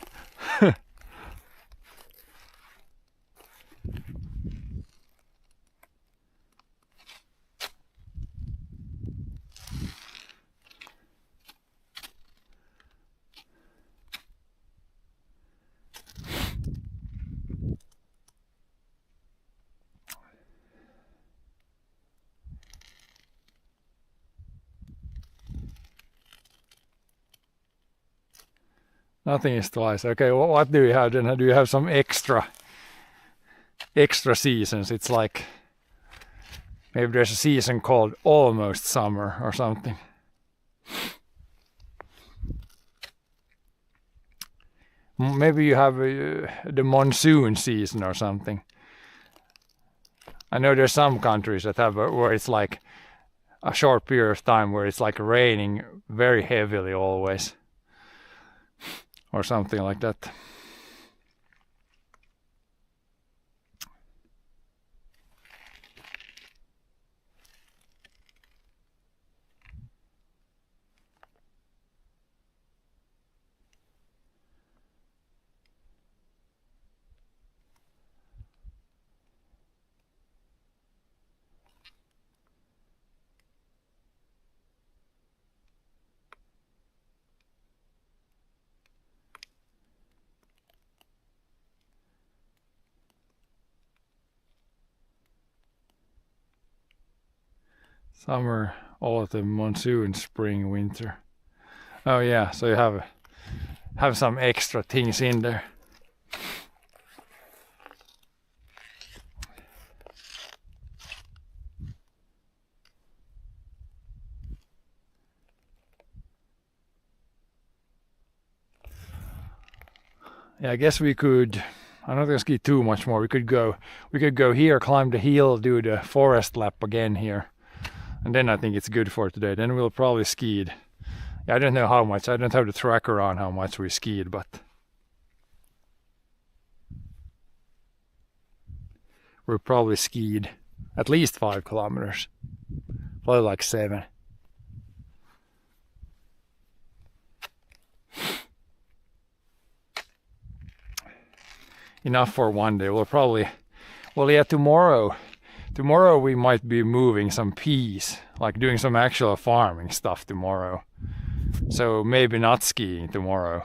Nothing is twice. Okay, what do you have then? Do you have some extra seasons? It's like maybe there's a season called almost summer or something. Maybe you have the monsoon season or something. I know there's some countries that have where it's like a short period of time where it's like raining very heavily always. Or something like that. Summer, autumn, monsoon, spring, winter. Oh yeah, so you have some extra things in there. Yeah, I guess we could. I'm not gonna ski too much more. We could go here, climb the hill, do the forest lap again here. And then I think it's good for today. Then we'll probably skied. Yeah, I don't know how much. I don't have the tracker on how much we skied, but we probably skied at least 5 kilometers. Probably like 7. Enough for one day. Well, yeah, tomorrow we might be moving some peas, like doing some actual farming stuff tomorrow. So maybe not skiing tomorrow.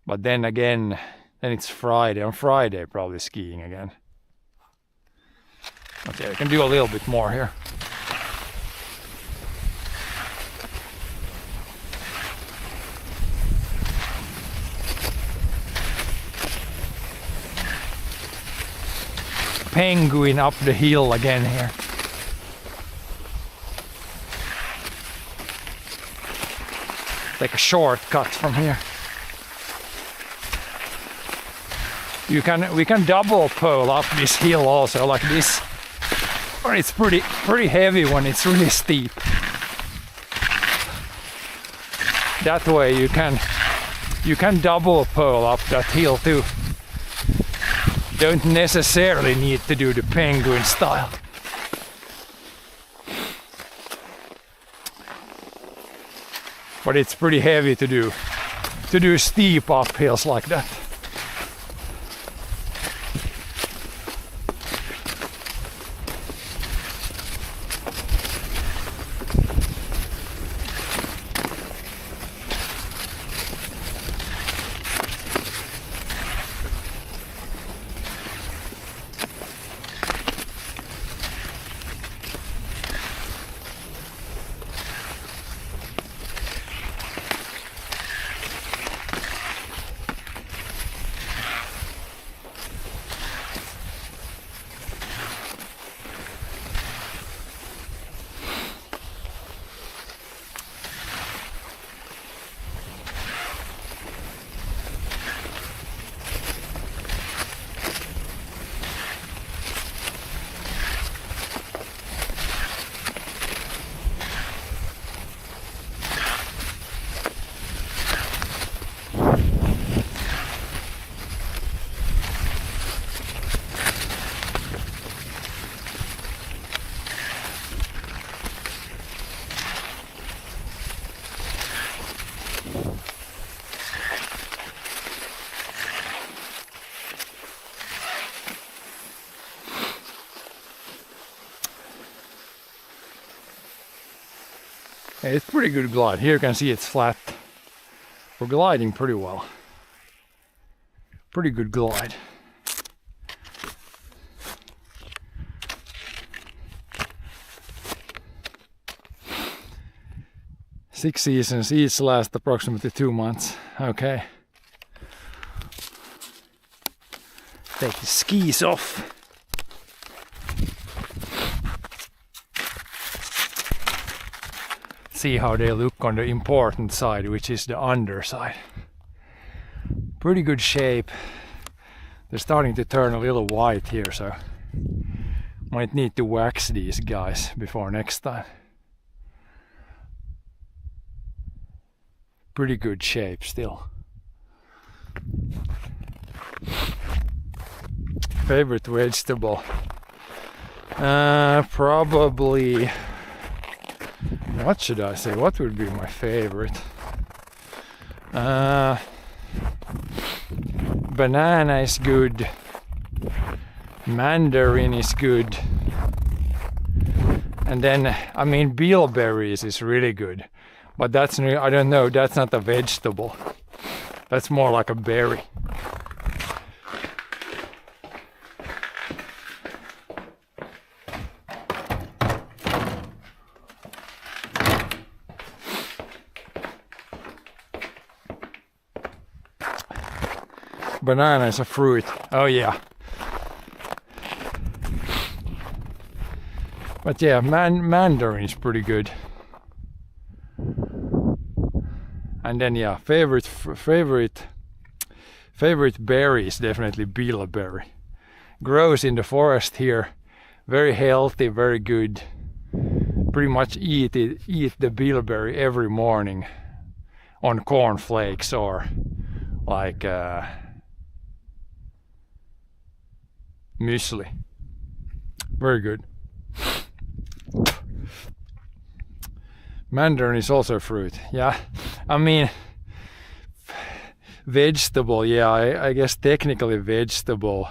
But then again, then it's Friday. On Friday, probably skiing again. Okay, we can do a little bit more here. Penguin up the hill again here. Take a shortcut from here. We can double pole up this hill also like this. But it's pretty heavy when it's really steep. That way you can double pole up that hill too. Don't necessarily need to do the penguin style. But it's pretty heavy to do steep uphills like that. It's pretty good glide. Here you can see it's flat. We're gliding pretty well. Pretty good glide. Six seasons, each last approximately 2 months. Okay. Take the skis off. See how they look on the important side, which is the underside. Pretty good shape. They're starting to turn a little white here, so might need to wax these guys before next time. Pretty good shape still. Favorite vegetable? Probably, what should I say? What would be my favorite? Banana is good. Mandarin is good. And then, I mean, bilberries is really good. But that's, I don't know, that's not a vegetable. That's more like a berry. Banana is a fruit. Oh yeah. But yeah, mandarin is pretty good. And then yeah, favorite berry is definitely bilberry. Grows in the forest here. Very healthy, very good. Pretty much eat the bilberry every morning on cornflakes or like muesli. Very good. Mandarin is also fruit. Yeah, I mean, vegetable. Yeah, I guess technically vegetable.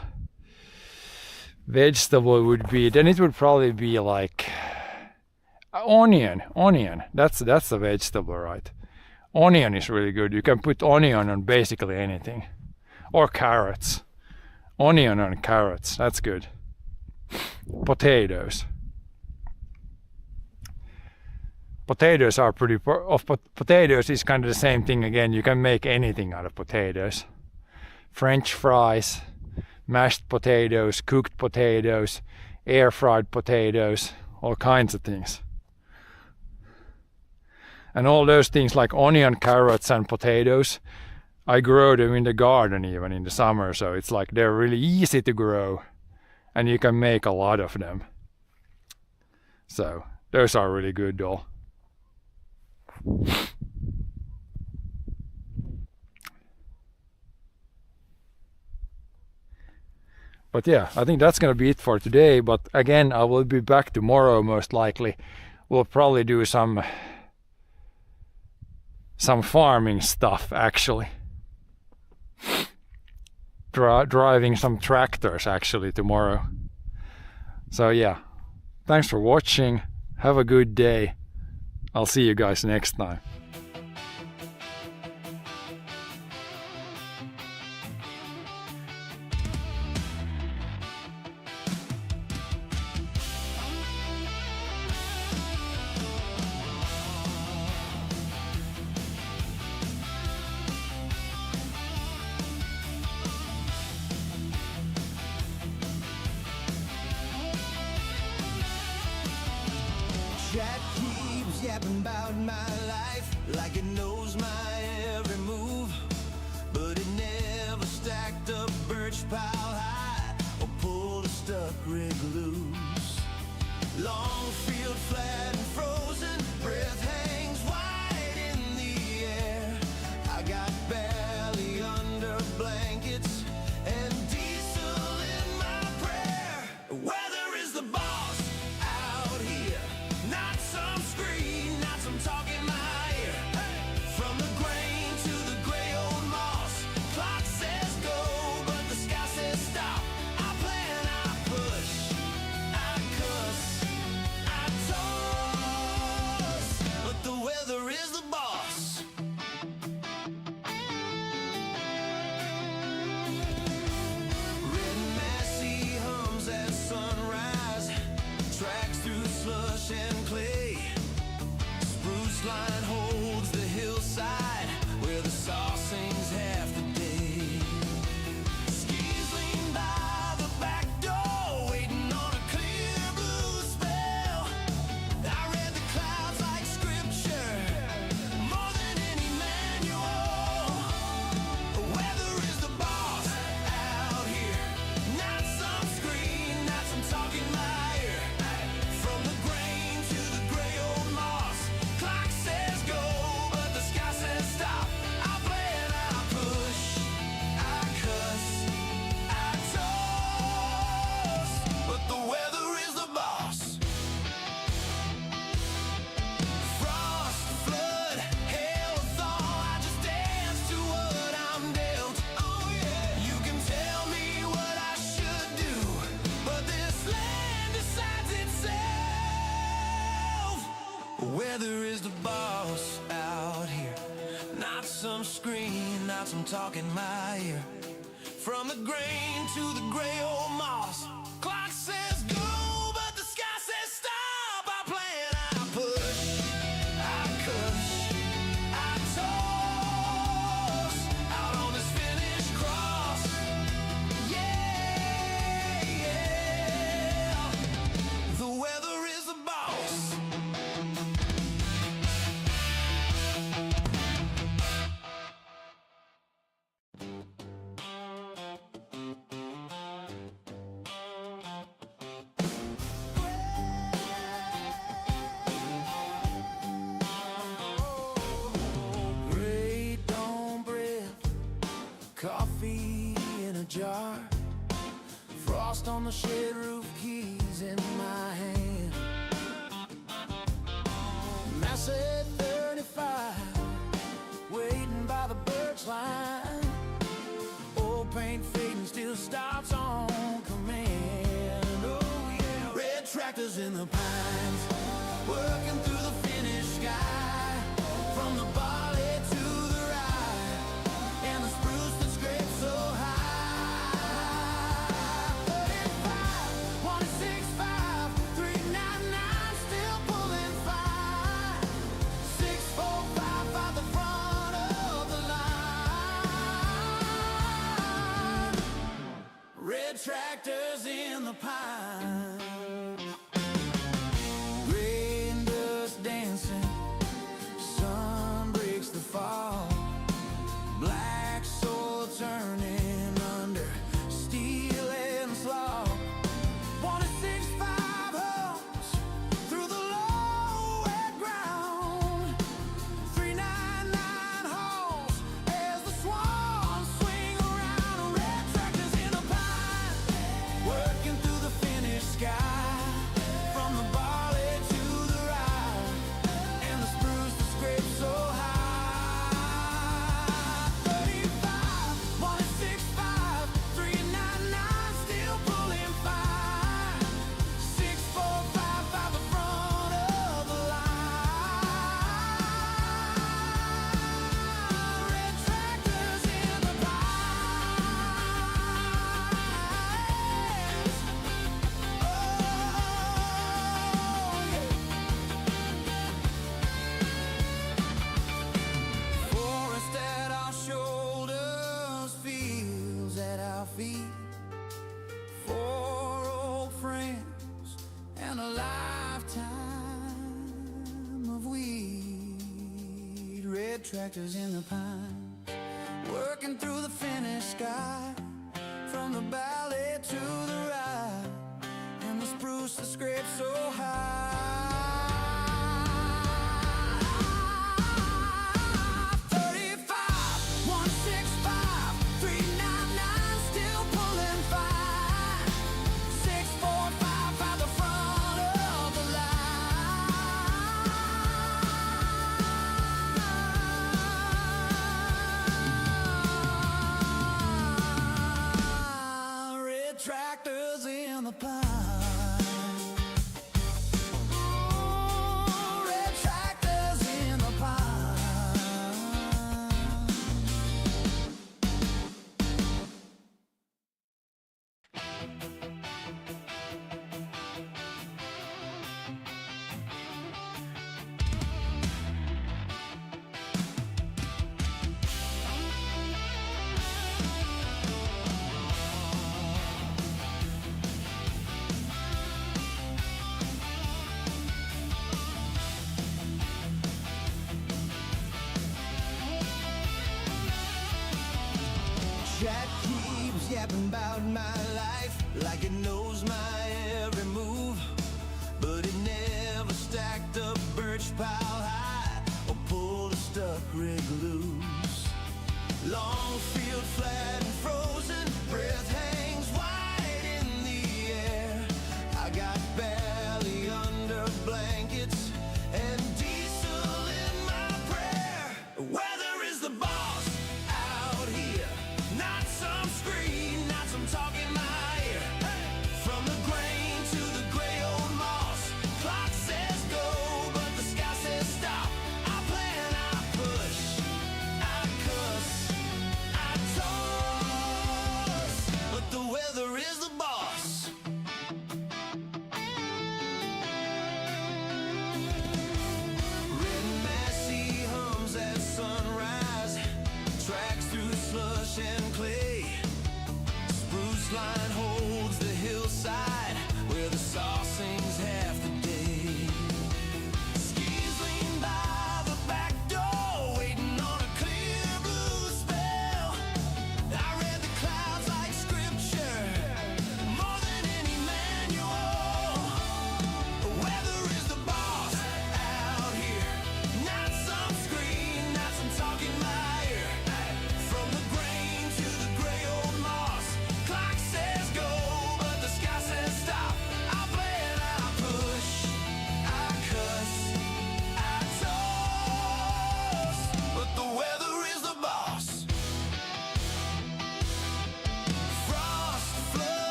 Vegetable would be, then it would probably be like onion. That's a vegetable, right? Onion is really good. You can put onion on basically anything, or carrots. Onion on carrots. That's good. Potatoes. Potatoes are pretty. Potatoes is kind of the same thing again. You can make anything out of potatoes. French fries, mashed potatoes, cooked potatoes, air fried potatoes, all kinds of things. And all those things like onion, carrots, and potatoes, I grow them in the garden even in the summer. So it's like they're really easy to grow, and you can make a lot of them. So those are really good though. But yeah, I think that's gonna be it for today. But again, I will be back tomorrow most likely. We'll probably do some farming stuff actually. Driving some tractors actually tomorrow. So yeah, thanks for watching. Have a good day. I'll see you guys next time. Chat keeps yapping about my life like it knows my every move, but it never stacked up birch pile high or pulled a stuck rig loose. Long field flat and frozen, breath hangs wide in the air. I got belly under blankets and diesel in my prayer. Weather is the boss out here. Not some screen, not some talk in my ear. From the grain to the gray old moss, clock says go, but the sky says stop. I plan, I push, I cuss, I told. some screen, not some talk in my ear. From the grain to the gray old moss, clock says go, but the sky says stop. I plan, I push, I cuss, I toss out on this finished cross. Yeah, yeah. The weather is the boss. Great dawn bread, coffee in a jar, frost on the shed roof, keys in my hand. Massey 35, waiting by the birch line. Old paint fading, still stops on command. Oh yeah, red tractors in the pines, working through the finished sky. From the barley to the rye, and the spruce that scrapes so high. 35, 165, 399, still pulling fire. 645 by the front of the line. Red tractors in the pine. Rain dust dancing, sun breaks the fall. Black soil turning under steel and slaw. 165 homes through the low wet ground. 399 hauls as the swans swing around. Red tractors in the pine, working through the finished sky. From the barley to the rye, and the spruce that scrapes so high. 35, 165, 399, still pulling fire. 645 by the front of the line. Red tractors in the pines. Oh, yeah. Forest at our shoulders, fields at our feet. 4 old friends and a lifetime of weed. Red tractors in the pine, working through the finished sky. From the valley to the rye, and the spruce that scrapes so high. 35, 165, 399, still pulling fire. 645 by the front of the line. Red tractors in the pine. Ooh, red tractors in the pine. Chat keeps yapping about my life like it knows my every move, but it never stacked up birch pile high or pulled a stuck rig loose. Long field flat and frozen, breath hangs wide in the air. I got belly under blankets and diesel in my prayer. Weather is the boss out here, not some screen, not some talk in my ear. From the grain to the gray old moss, clock says go, but the sky says stop.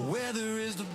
Weather is the